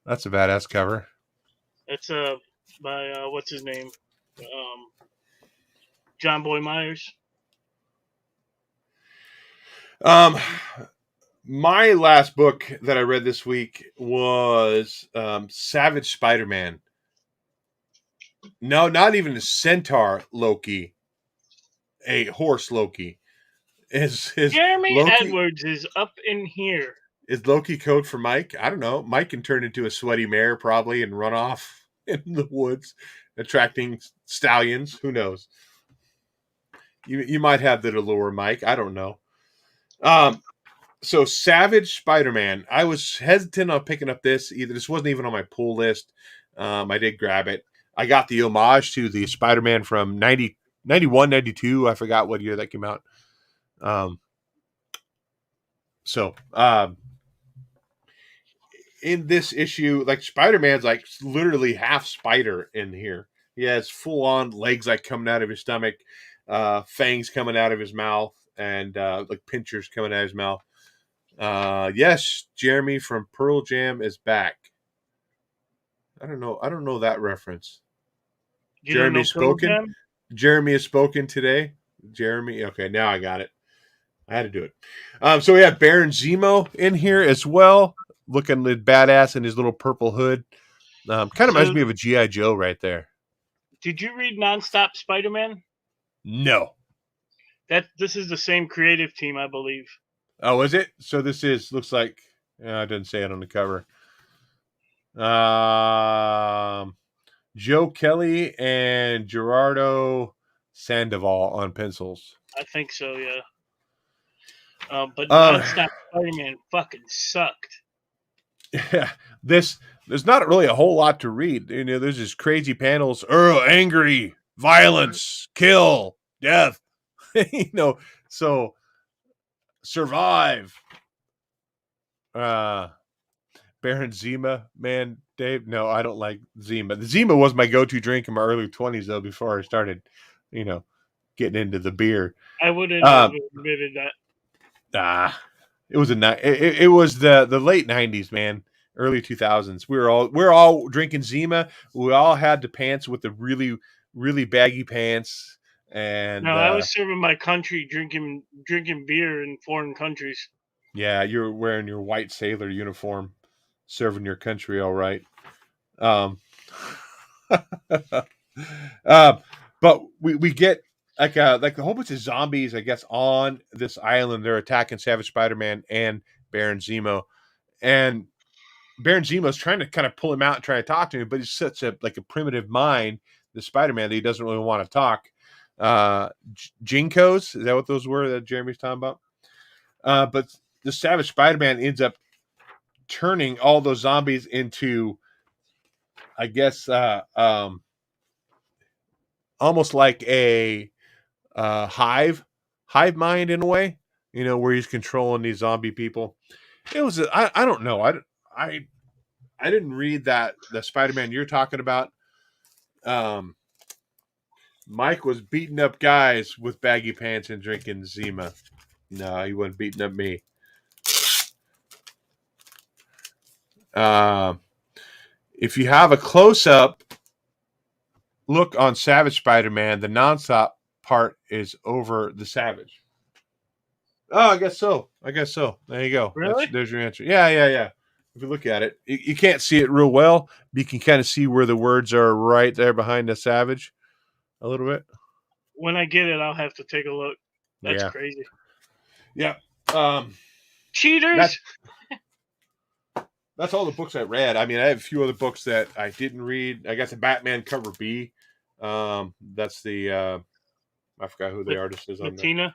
That's a badass cover. That's by what's his name, John Boy Myers. My last book that I read this week was Savage Spider-Man. No, not even a centaur Loki, a horse Loki. Is Jeremy Loki, Edwards is up in here. Is Loki code for Mike? I don't know. Mike can turn into a sweaty mare probably and run off in the woods, attracting stallions. Who knows? You might have that allure, Mike. I don't know. So Savage Spider-Man. I was hesitant on picking up this. This wasn't even on my pull list. I did grab it. I got the homage to the Spider-Man from 91, 92. I forgot what year that came out. In this issue, like Spider-Man's like literally half spider in here. He has full-on legs like coming out of his stomach, fangs coming out of his mouth, and like pinchers coming out of his mouth. Yes, Jeremy from Pearl Jam is back. I don't know that reference. Jeremy has spoken today. Jeremy, okay, now I got it. I had to do it. So we have Baron Zemo in here as well, looking badass in his little purple hood. Kind of reminds me of a G.I. Joe right there. Did you read Nonstop Spider-Man? No. This is the same creative team, I believe. Oh, is it? So looks like, I didn't say it on the cover. Joe Kelly and Gerardo Sandoval on pencils. I think so, yeah. But Nonstop Spider-Man fucking sucked. Yeah, there's not really a whole lot to read. There's just crazy panels. Angry, violence, kill, death. So survive. Baron Zima, man, Dave. No, I don't like Zima. The Zima was my go-to drink in my early 20s, though, before I started, getting into the beer. I wouldn't have admitted that. It was it was the late 90s, man. Early 2000s. We're all drinking Zima. We all had the pants with the really, really baggy pants. And no, I was serving my country, drinking beer in foreign countries. Yeah, you're wearing your white sailor uniform, serving your country all right. But we get like a whole bunch of zombies, I guess, on this island. They're attacking Savage Spider-Man and Baron Zemo, and Baron Zemo's trying to kind of pull him out and try to talk to him, but he's such a primitive mind, the Spider-Man, that he doesn't really want to talk. Jinkos, is that what those were that Jeremy's talking about? But the Savage Spider-Man ends up turning all those zombies into, I guess, almost like a hive mind in a way, where he's controlling these zombie people. It was I don't know. I I didn't read the Spider-Man you're talking about. Mike was beating up guys with baggy pants and drinking Zima. No, he wasn't beating up me. If you have a close-up look on Savage Spider-Man, the non-stop part is over the Savage. Oh, I guess so. There you go. Really? There's your answer. Yeah. If you look at it, you can't see it real well, but you can kind of see where the words are right there behind the Savage a little bit. When I get it, I'll have to take a look. That's crazy. Yeah. Cheaters! That's all the books I read. I mean, I have a few other books that I didn't read. I got the Batman cover B. That's the I forgot who the artist is on Matina? that.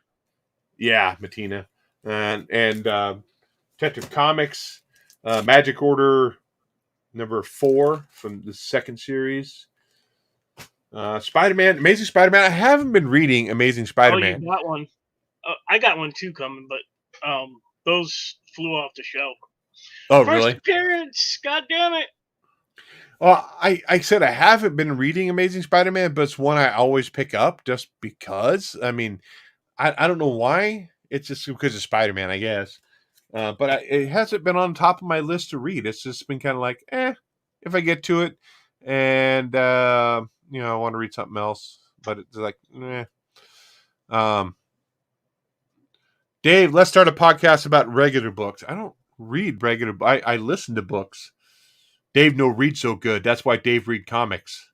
Yeah, Matina. And Detective Comics, Magic Order number 4 from the second series. Spider-Man, Amazing Spider-Man. I haven't been reading Amazing Spider-Man. Oh, you got one. I got one too coming, but those flew off the shelf. Oh, First really? appearance! God damn it! Well, I said I haven't been reading Amazing Spider-Man, but it's one I always pick up just because. I mean, I don't know why. It's just because of Spider-Man, I guess. But it hasn't been on top of my list to read. It's just been kind of like, if I get to it, and I want to read something else. But it's like, Dave, let's start a podcast about regular books. I don't read regular. I listen to books. Dave no read so good. That's why Dave read comics.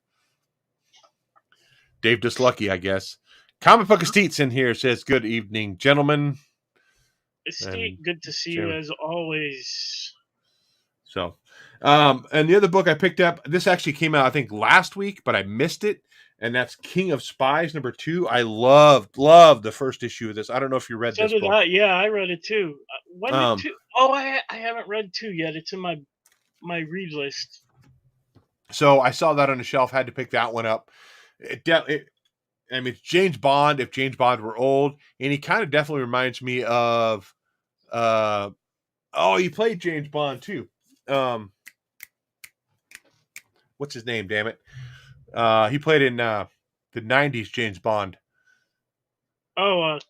Dave just lucky, I guess. Comic Book Estete's in here says, good evening, gentlemen. Estate, good to see you as always. So, and the other book I picked up, this actually came out, I think, last week, but I missed it. And that's King of Spies, number 2. I loved the first issue of this. I don't know if you read this book. I read it too. When did 2? Oh, I haven't read 2 yet. It's in my read list. So I saw that on the shelf, had to pick that one up. I mean, it's James Bond, if James Bond were old, and he kind of definitely reminds me of, he played James Bond too. What's his name, damn it? He played in the 90s James Bond. Oh,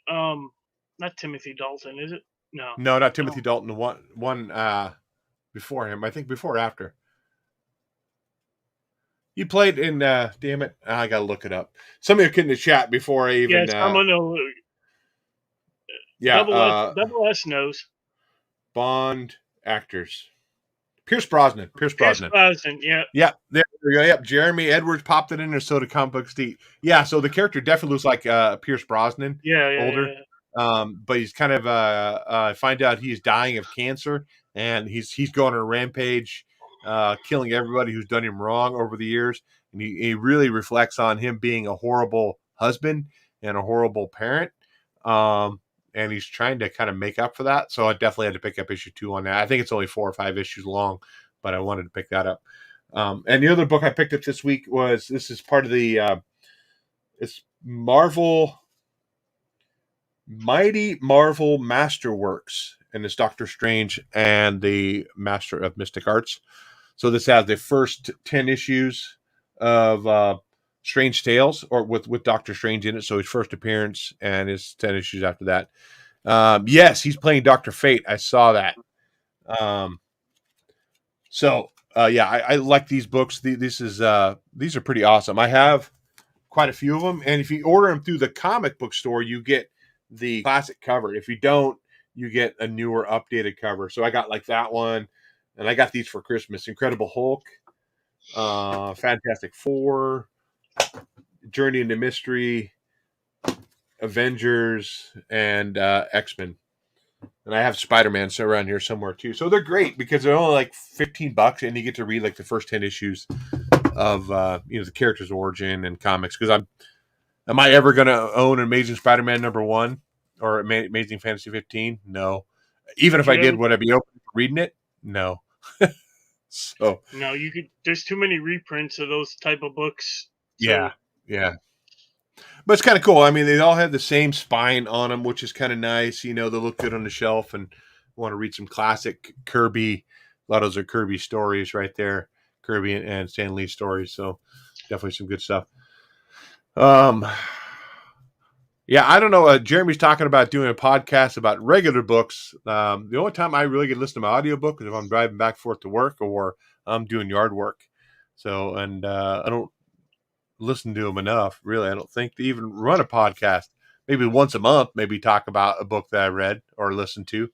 not Timothy Dalton, is it? No, not Timothy Dalton. One before him, I think before or after. You played in, damn it, I gotta look it up. Somebody get in the chat before I even. Yeah, someone will. Yeah, Double S knows. Bond actors. Pierce Brosnan, yeah. Yeah, there we go. Yep, Jeremy Edwards popped it in there, so the Comic Book Steve. Yeah, so the character definitely looks like Pierce Brosnan. Older. Yeah. But he's kind of find out he's dying of cancer, and he's going on a rampage, killing everybody who's done him wrong over the years. And he really reflects on him being a horrible husband and a horrible parent. And he's trying to kind of make up for that. So I definitely had to pick up issue 2 on that. I think it's only 4 or 5 issues long, but I wanted to pick that up. And the other book I picked up this week this is part of the it's Mighty Marvel Masterworks, and it's Doctor Strange and the Master of Mystic Arts. So this has the first 10 issues of Strange Tales, or with Doctor Strange in it. So his first appearance and his 10 issues after that. Yes, he's playing Dr. Fate. I saw that. I like these books. These are pretty awesome. I have quite a few of them, and if you order them through the comic book store, you get the classic cover. If you don't, you get a newer, updated cover. So I got like that one, and I got these for Christmas. Incredible Hulk, Fantastic Four, Journey into Mystery, Avengers, and X-Men. And I have Spider-Man around here somewhere too. So they're great because they're only like $15, and you get to read like the first 10 issues of the character's origin and comics. Because am I ever going to own Amazing Spider-Man number 1 or Amazing Fantasy 15? No. Even if I did, would I be open to reading it? No. So no, you could. There's too many reprints of those type of books. So. Yeah. But it's kind of cool. I mean, they all have the same spine on them, which is kind of nice. They look good on the shelf, and want to read some classic Kirby lot of those are Kirby stories right there, Kirby and Stan Lee stories. So definitely some good stuff. Yeah, I don't know. Jeremy's talking about doing a podcast about regular books. The only time I really get to listen to my audiobook is if I'm driving back and forth to work or I'm doing yard work. So, and I don't listen to them enough, really. I don't think to even run a podcast. Maybe once a month, maybe talk about a book that I read or listened to.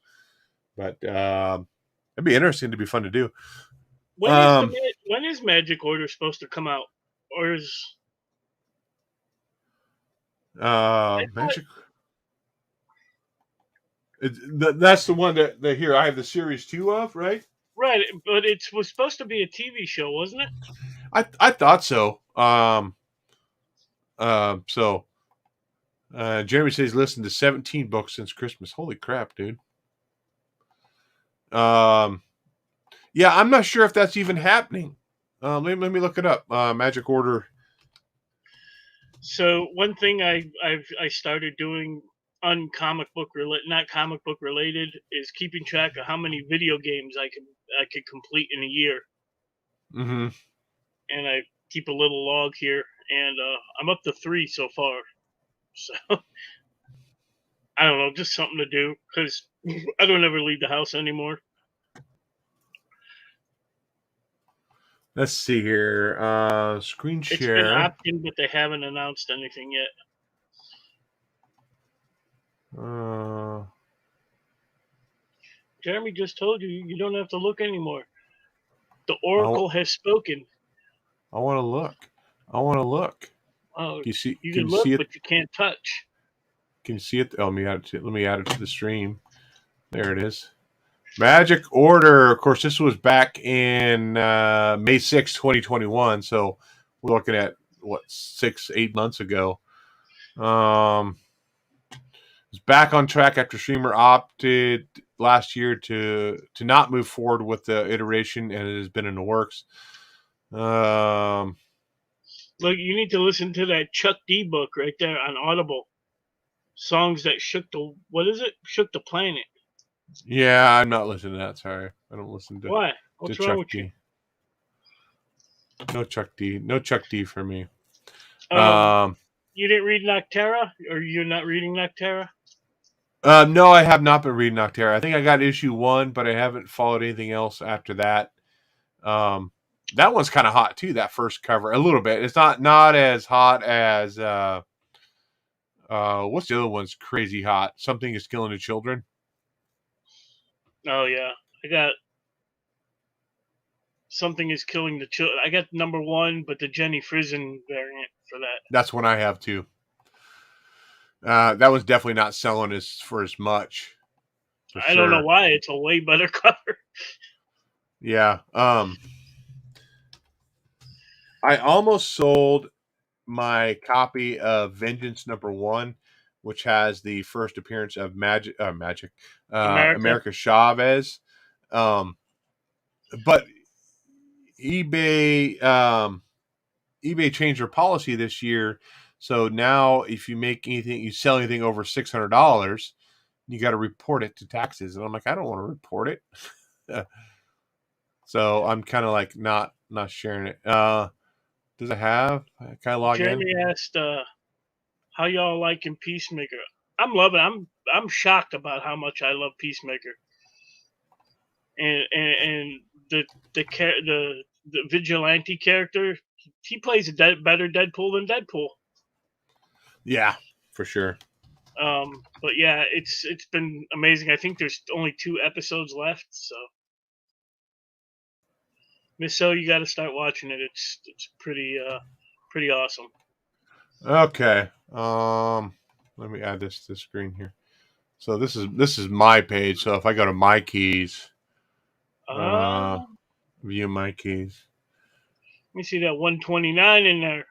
But it'd be interesting to be fun to do. When is Magic Order supposed to come out? Or is Magic. That's the one that here I have the series 2 of, right? Right, but it was supposed to be a TV show, wasn't it? I thought so. Jeremy says listen to 17 books since Christmas. Holy crap, dude. Yeah, I'm not sure if that's even happening. Let me look it up. Magic Order. So one thing I started doing not comic book related is keeping track of how many video games I could complete in a year. Mm-hmm. And I keep a little log here, and I'm up to 3 so far. So I don't know, just something to do because I don't ever leave the house anymore. Let's see here. Screen share. It's been optioned, but they haven't announced anything yet. Jeremy just told you you don't have to look anymore. The Oracle has spoken. I want to look. Oh, you see? You can look, see it? But you can't touch. Can you see it? Oh, let me add it to the stream. There it is. Magic Order. Of course, this was back in May 6, 2021. So we're looking at what 6-8 months ago. It's back on track after streamer opted last year to not move forward with the iteration, and it has been in the works. Look, you need to listen to that Chuck D book right there on Audible. Songs that shook the planet. Yeah, I'm not listening to that. Sorry, I don't listen to. Why? What's wrong with you? No Chuck D. No Chuck D for me. You didn't read Noctera, or you're not reading Noctera? No, I have not been reading Noctera. I think I got issue 1, but I haven't followed anything else after that. That one's kind of hot too. That first cover, a little bit. It's not as hot as what's the other one's crazy hot? Something is Killing the Children. Oh yeah, I got Something is Killing the Children. I got number 1, but the Jenny Frizen variant for that. That's one I have too. That one's definitely not selling for as much. I don't know why. It's a way better cover. Yeah. I almost sold my copy of Vengeance #1, which has the first appearance of America Chavez. But eBay changed their policy this year. So now if you sell anything over $600, you got to report it to taxes. And I'm like, I don't want to report it. So I'm kind of like not sharing it. Does it have? Can I log in? Jeremy asked, how y'all liking Peacemaker? I'm loving it. I'm shocked about how much I love Peacemaker. And the vigilante character, he plays a better Deadpool than Deadpool. Yeah, for sure. But yeah, it's been amazing. I think there's only 2 episodes left, so Miss O, you got to start watching it. It's pretty awesome. Okay. Let me add this to the screen here. So this is my page. So if I go to my keys, view my keys. Let me see that 129 in there.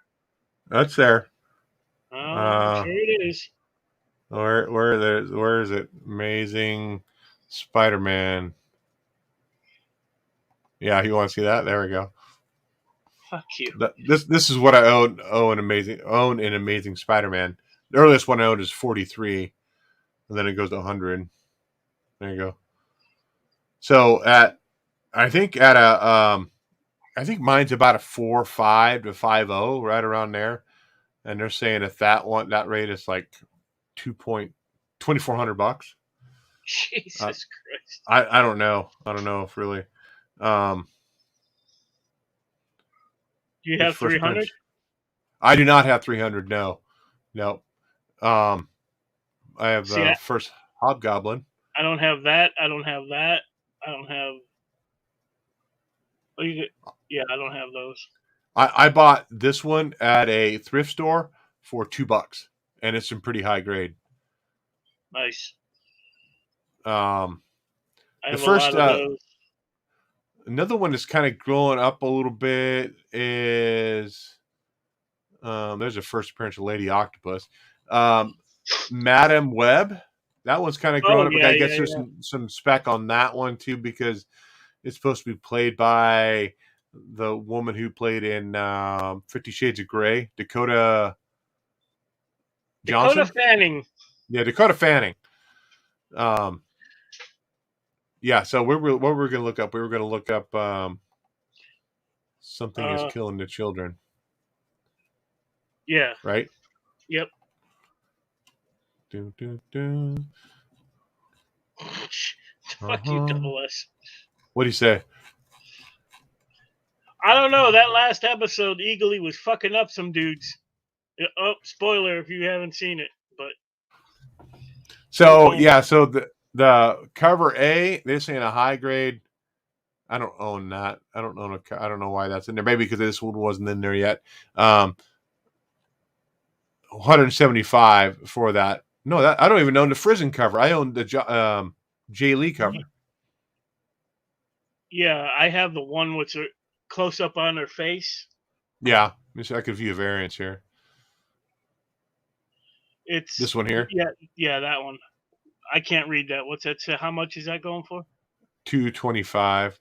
That's there. Sure it is. Where is it? Amazing Spider-Man. Yeah, you want to see that? There we go. Fuck you. This is what I own in Amazing Spider-Man. The earliest one I owned is 43, and then it goes to 100. There you go. So at I think at I think mine's about a 4.5 to 5.0, right around there. And they're saying if that rate is like $2,400. Jesus Christ. I don't know. I don't know if really. Um, Do you which have first 300? appearance? I do not have 300. No, no. Um, I have See, first Hobgoblin. I don't have that. I don't have that. I don't have. Oh, yeah, I don't have those. I bought this one at a thrift store for $2, and it's in pretty high grade. Nice. Um, I the have a lot first of those. another one that's kind of growing up a little bit is there's a first appearance of Lady Octopus. Madam Web. That one's kind of growing Oh up. I yeah, got to get yeah, through yeah. some spec on that one too because it's supposed to be played by the woman who played in 50 Shades of Grey, Dakota Dakota Johnson. Fanning. Yeah, Dakota Fanning. Yeah, so what we're going to look up, we were going to look up something is killing the children. Yeah. Right? Yep. Dun, dun, dun. Fuck you, Double S. What do you say? I don't know. That last episode, Eagly was fucking up some dudes. Oh, spoiler if you haven't seen it, but so yeah, so the cover A, they're saying a high grade. I don't own that. I don't own a. I don't know why that's in there. Maybe because this one wasn't in there yet. 175 for that. No, that I don't even own the Frizen cover. I own the Jay Lee cover. Yeah, I have the one with a close up on her face. Yeah, let me see. I could view a variance here. It's this one here. Yeah, that one. I can't read that. What's that? How much is that going for? $225.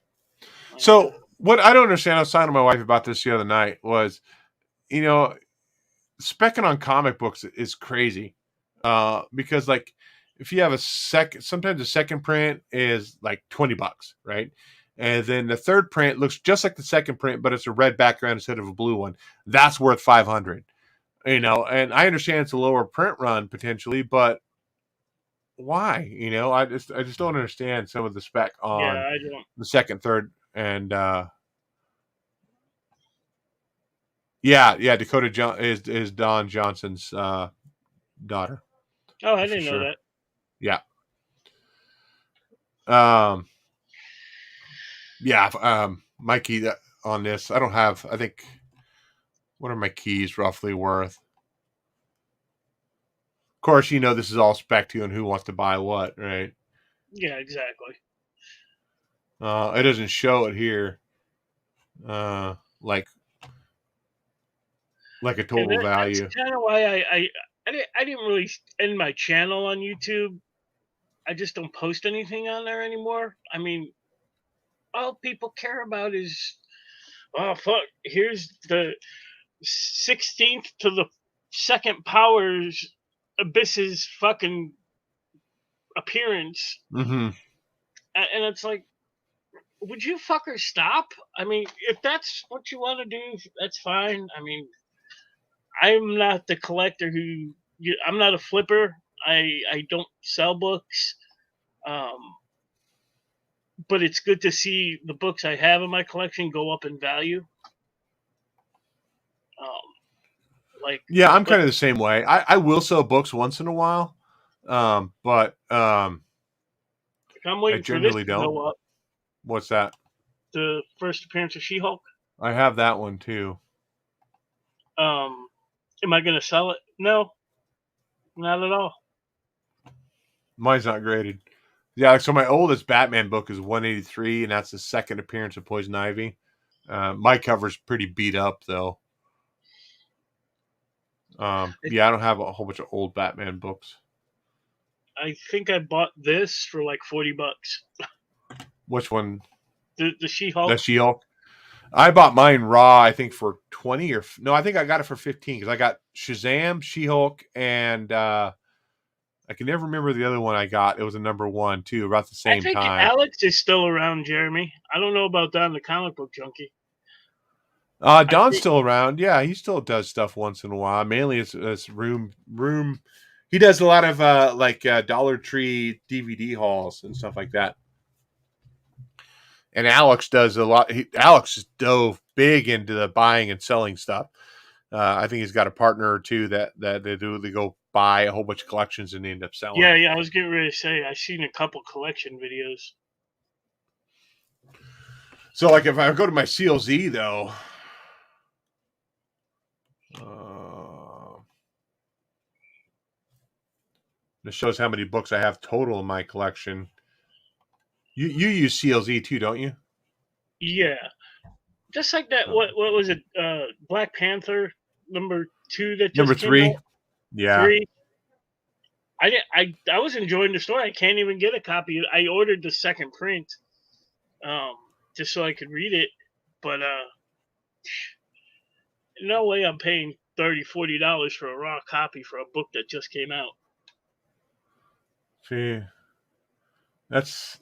So what I don't understand, I was talking to my wife about this the other night, was, specking on comic books is crazy. Because like if you have sometimes the second print is like $20, right? And then the third print looks just like the second print, but it's a red background instead of a blue one. That's worth $500. And I understand it's a lower print run potentially, but why? I just don't understand some of the spec on the second, third, and Dakota is Don Johnson's daughter. Oh, I didn't know that. Yeah. My key on this, I don't have. I think, what are my keys roughly worth? Of course, this is all spec to you and who wants to buy what, right? Yeah, exactly. It doesn't show it here. Like a total value. That's kind of why I didn't really end my channel on YouTube. I just don't post anything on there anymore. I mean, all people care about is, oh fuck, here's the 16th to the second powers Abyss's fucking appearance. Mm-hmm. And it's like, would you fuckers stop? I mean, if that's what you want to do, that's fine. I mean, I'm not the collector I'm not a flipper. I don't sell books. But it's good to see the books I have in my collection go up in value. I'm kind of the same way. I will sell books once in a while, but I'm waiting I generally for this to don't. go up. What's that? The first appearance of She-Hulk. I have that one too. Am I going to sell it? No, not at all. Mine's not graded. Yeah, so my oldest Batman book is 183, and that's the second appearance of Poison Ivy. My cover's pretty beat up, though. I don't have a whole bunch of old Batman books. I think I bought this for like $40. Which one? The She-Hulk. The She-Hulk. I bought mine raw, I think, for 20 I think I got it for 15 because I got Shazam, She-Hulk, and I can never remember the other one I got. It was a number 1 too, about the I same think time. Alex is still around, Jeremy. I don't know about Don the comic book junkie. Don's still around. Yeah, he still does stuff once in a while. Mainly it's room. He does a lot of Dollar Tree DVD hauls and stuff like that. And Alex does a lot. Alex is dove big into the buying and selling stuff. I think he's got a partner or two that they go buy a whole bunch of collections and they end up selling. Yeah. I was getting ready to say I've seen a couple collection videos. So, like, if I go to my CLZ though, this shows how many books I have total in my collection. You use CLZ too, don't you? Yeah, just like that. What was it? Black Panther number 2 that just number came 3. out? Yeah. 3. I was enjoying the story. I can't even get a copy. I ordered the second print, just so I could read it. But no way I'm paying $30-$40 for a raw copy for a book that just came out. See, that's.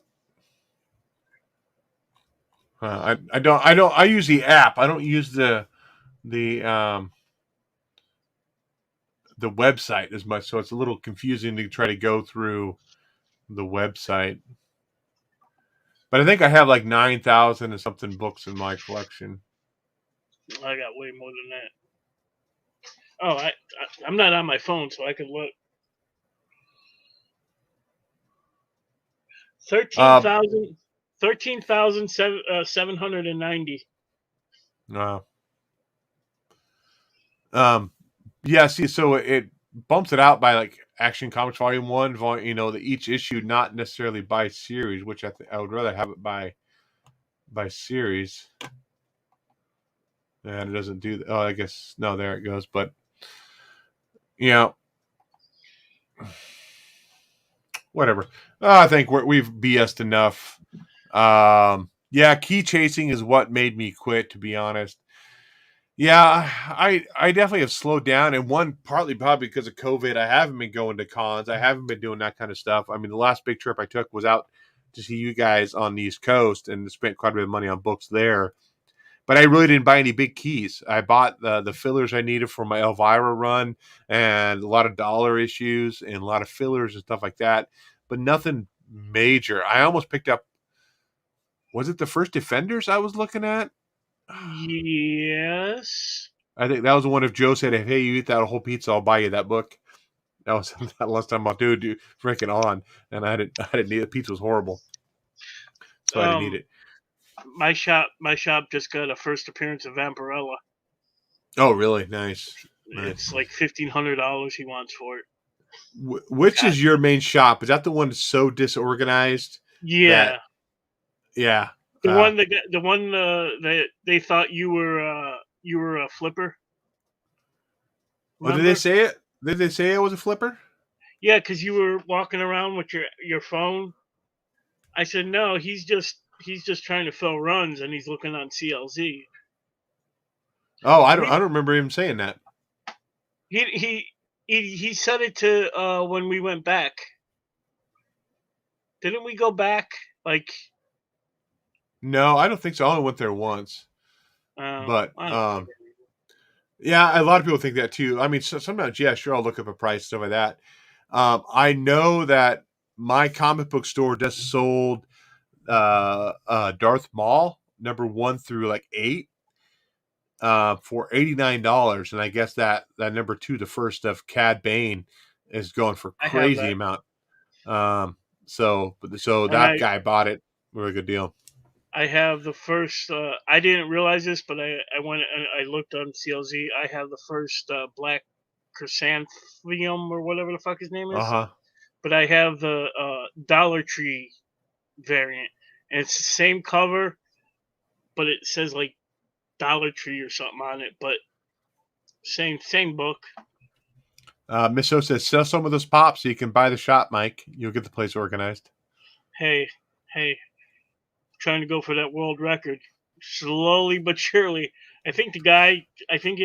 I don't. I use the app. I don't use the website as much, so it's a little confusing to try to go through the website. But I think I have like 9,000 and something books in my collection. I got way more than that. Oh, I'm not on my phone, so I can look. 13,790. Yeah. See, so it bumps it out by like Action Comics Volume 1, each issue not necessarily by series, which I would rather have it by series. And it doesn't do that. Oh, I guess no. There it goes. But whatever. I think we've BS'd enough. Key chasing is what made me quit, to be honest. Yeah, I definitely have slowed down, and one partly probably because of COVID. I haven't been going to cons. I haven't been doing that kind of stuff. I mean, the last big trip I took was out to see you guys on the East Coast, and spent quite a bit of money on books there. But I really didn't buy any big keys. I bought the fillers I needed for my Elvira run, and a lot of dollar issues, and a lot of fillers and stuff like that. But nothing major. I almost picked up. Was it the first Defenders I was looking at? Yes. I think that was the one. If Joe said, "Hey, you eat that whole pizza, I'll buy you that book." That was that last time I'll do freaking on, and I didn't need it. Pizza was horrible, so I didn't eat it. My shop just got a first appearance of Vampirella. Oh, really? Nice. It's like $1,500 he wants for it. Which is your main shop? Is that the one that's so disorganized? Yeah. Yeah. The one that they thought you were a flipper. Remember? Oh, did they say it? Did they say it was a flipper? Yeah, because you were walking around with your phone. I said no. He's just trying to fill runs, and he's looking on CLZ. Oh, I don't remember him saying that. He said it to when we went back. Didn't we go back like? No, I don't think so. I only went there once. But yeah, a lot of people think that too. I mean, sometimes, yeah, sure, I'll look up a price, stuff like that. I know that my comic book store just sold Darth Maul number 1 through like 8 for $89, and I guess that number 2, the first of Cad Bane, is going for crazy amount. So that guy bought it. Really good deal. I have the first. I didn't realize this, but I went and I looked on CLZ. I have the first Black Chrysanthemum or whatever the fuck his name is. But I have the Dollar Tree variant, and it's the same cover, but it says like Dollar Tree or something on it. But same book. Miss O says, sell some of those pops so you can buy the shop, Mike. You'll get the place organized. Hey. Trying to go for that world record slowly but surely. I think he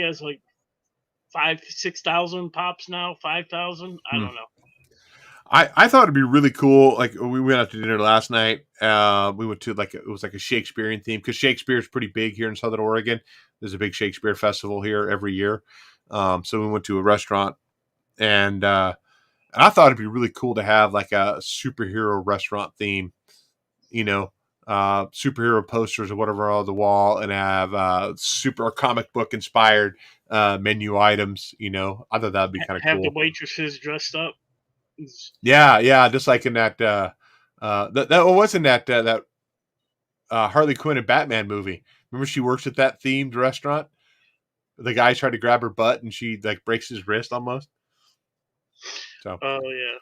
has like 6,000 pops now, 5,000. I don't know. I thought it'd be really cool. Like we went out to dinner last night. We went to it was like a Shakespearean theme because Shakespeare's pretty big here in Southern Oregon. There's a big Shakespeare festival here every year. So we went to a restaurant, and I thought it'd be really cool to have like a superhero restaurant theme. Superhero posters or whatever on the wall, and have super comic book inspired menu items. I thought that'd be kind of cool. Have the waitresses dressed up. Yeah, just like in that that wasn't that Harley Quinn and Batman movie. Remember, she works at that themed restaurant. The guy tried to grab her butt, and she like breaks his wrist almost. So. Oh yeah.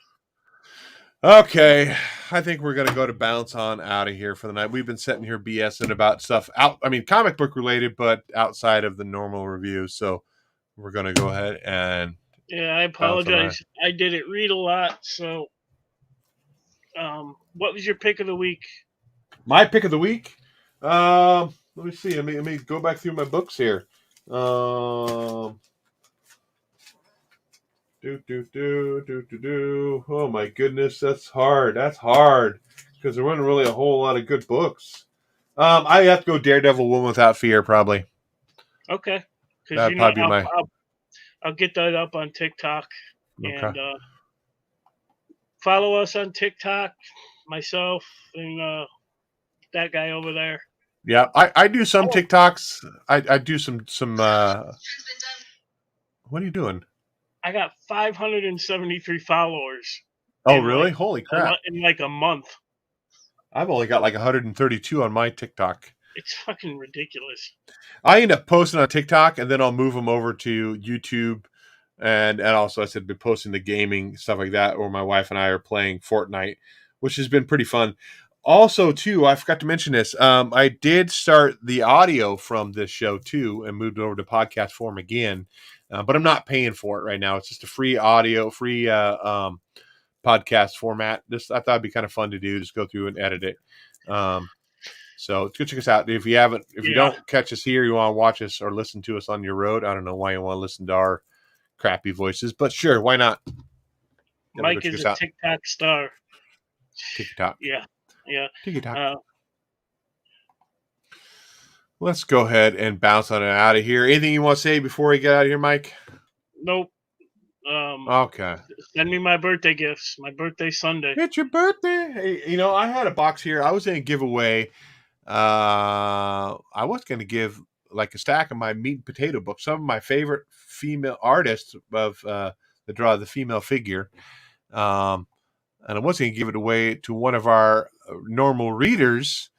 Okay, I think we're gonna go to bounce on out of here for the night. We've been sitting here BSing about stuff comic book related, but outside of the normal reviews. So we're gonna go ahead and. Yeah, I apologize. I didn't read a lot, so what was your pick of the week? My pick of the week? Let me see. Let me go back through my books here. Oh my goodness, that's hard. Because there wasn't really a whole lot of good books. I have to go Daredevil, Woman Without Fear, probably. Okay. That'd probably be my. I'll get that up on TikTok. Okay. And follow us on TikTok, myself, and that guy over there. Yeah, I do some TikToks. I do some. What are you doing? I got 573 followers. Oh, really? Holy crap. In like a month. I've only got like 132 on my TikTok. It's fucking ridiculous. I end up posting on TikTok, and then I'll move them over to YouTube, and also I said be posting the gaming stuff like that, or my wife and I are playing Fortnite, which has been pretty fun. Also, too, I forgot to mention this. I did start the audio from this show too, and moved it over to podcast form again, but I'm not paying for it right now. It's just a free audio, free podcast format. I thought it'd be kind of fun to do. Just go through and edit it. So go check us out. If you don't catch us here, you want to watch us or listen to us on your road. I don't know why you want to listen to our crappy voices, but sure, why not? Mike is a TikTok star. TikTok. Yeah. TikTok. Let's go ahead and bounce on it out of here. Anything you want to say before we get out of here, Mike? Nope. Okay. Send me my birthday gifts. My birthday's Sunday. It's your birthday. Hey, I had a box here. I was going to give away. I was going to give like a stack of my meat and potato books. Some of my favorite female artists of the draw of the female figure. And I was going to give it away to one of our normal readers,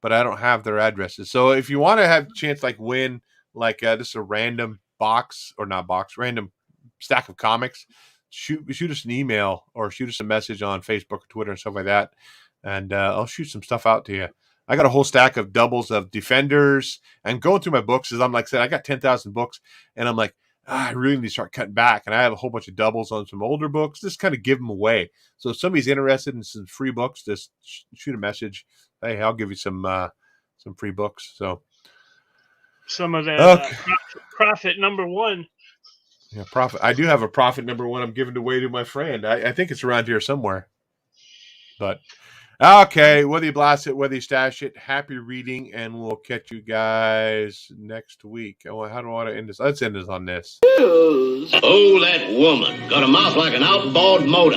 but I don't have their addresses. So if you want to have a chance, like win, like just a random random stack of comics, shoot us an email or shoot us a message on Facebook or Twitter and stuff like that, and I'll shoot some stuff out to you. I got a whole stack of doubles of Defenders, and going through my books, as I'm like I said, I got 10,000 books, and I'm like, I really need to start cutting back, and I have a whole bunch of doubles on some older books. Just kind of give them away. So if somebody's interested in some free books, just shoot a message. Hey, I'll give you some free books. So some of that profit number one. Yeah, profit. I do have a profit number one I'm giving away to my friend. I think it's around here somewhere. But okay, whether you blast it, whether you stash it, happy reading, and we'll catch you guys next week. Oh, how do I want to end this? Let's end this on this. Oh, that woman got a mouth like an outboard motor.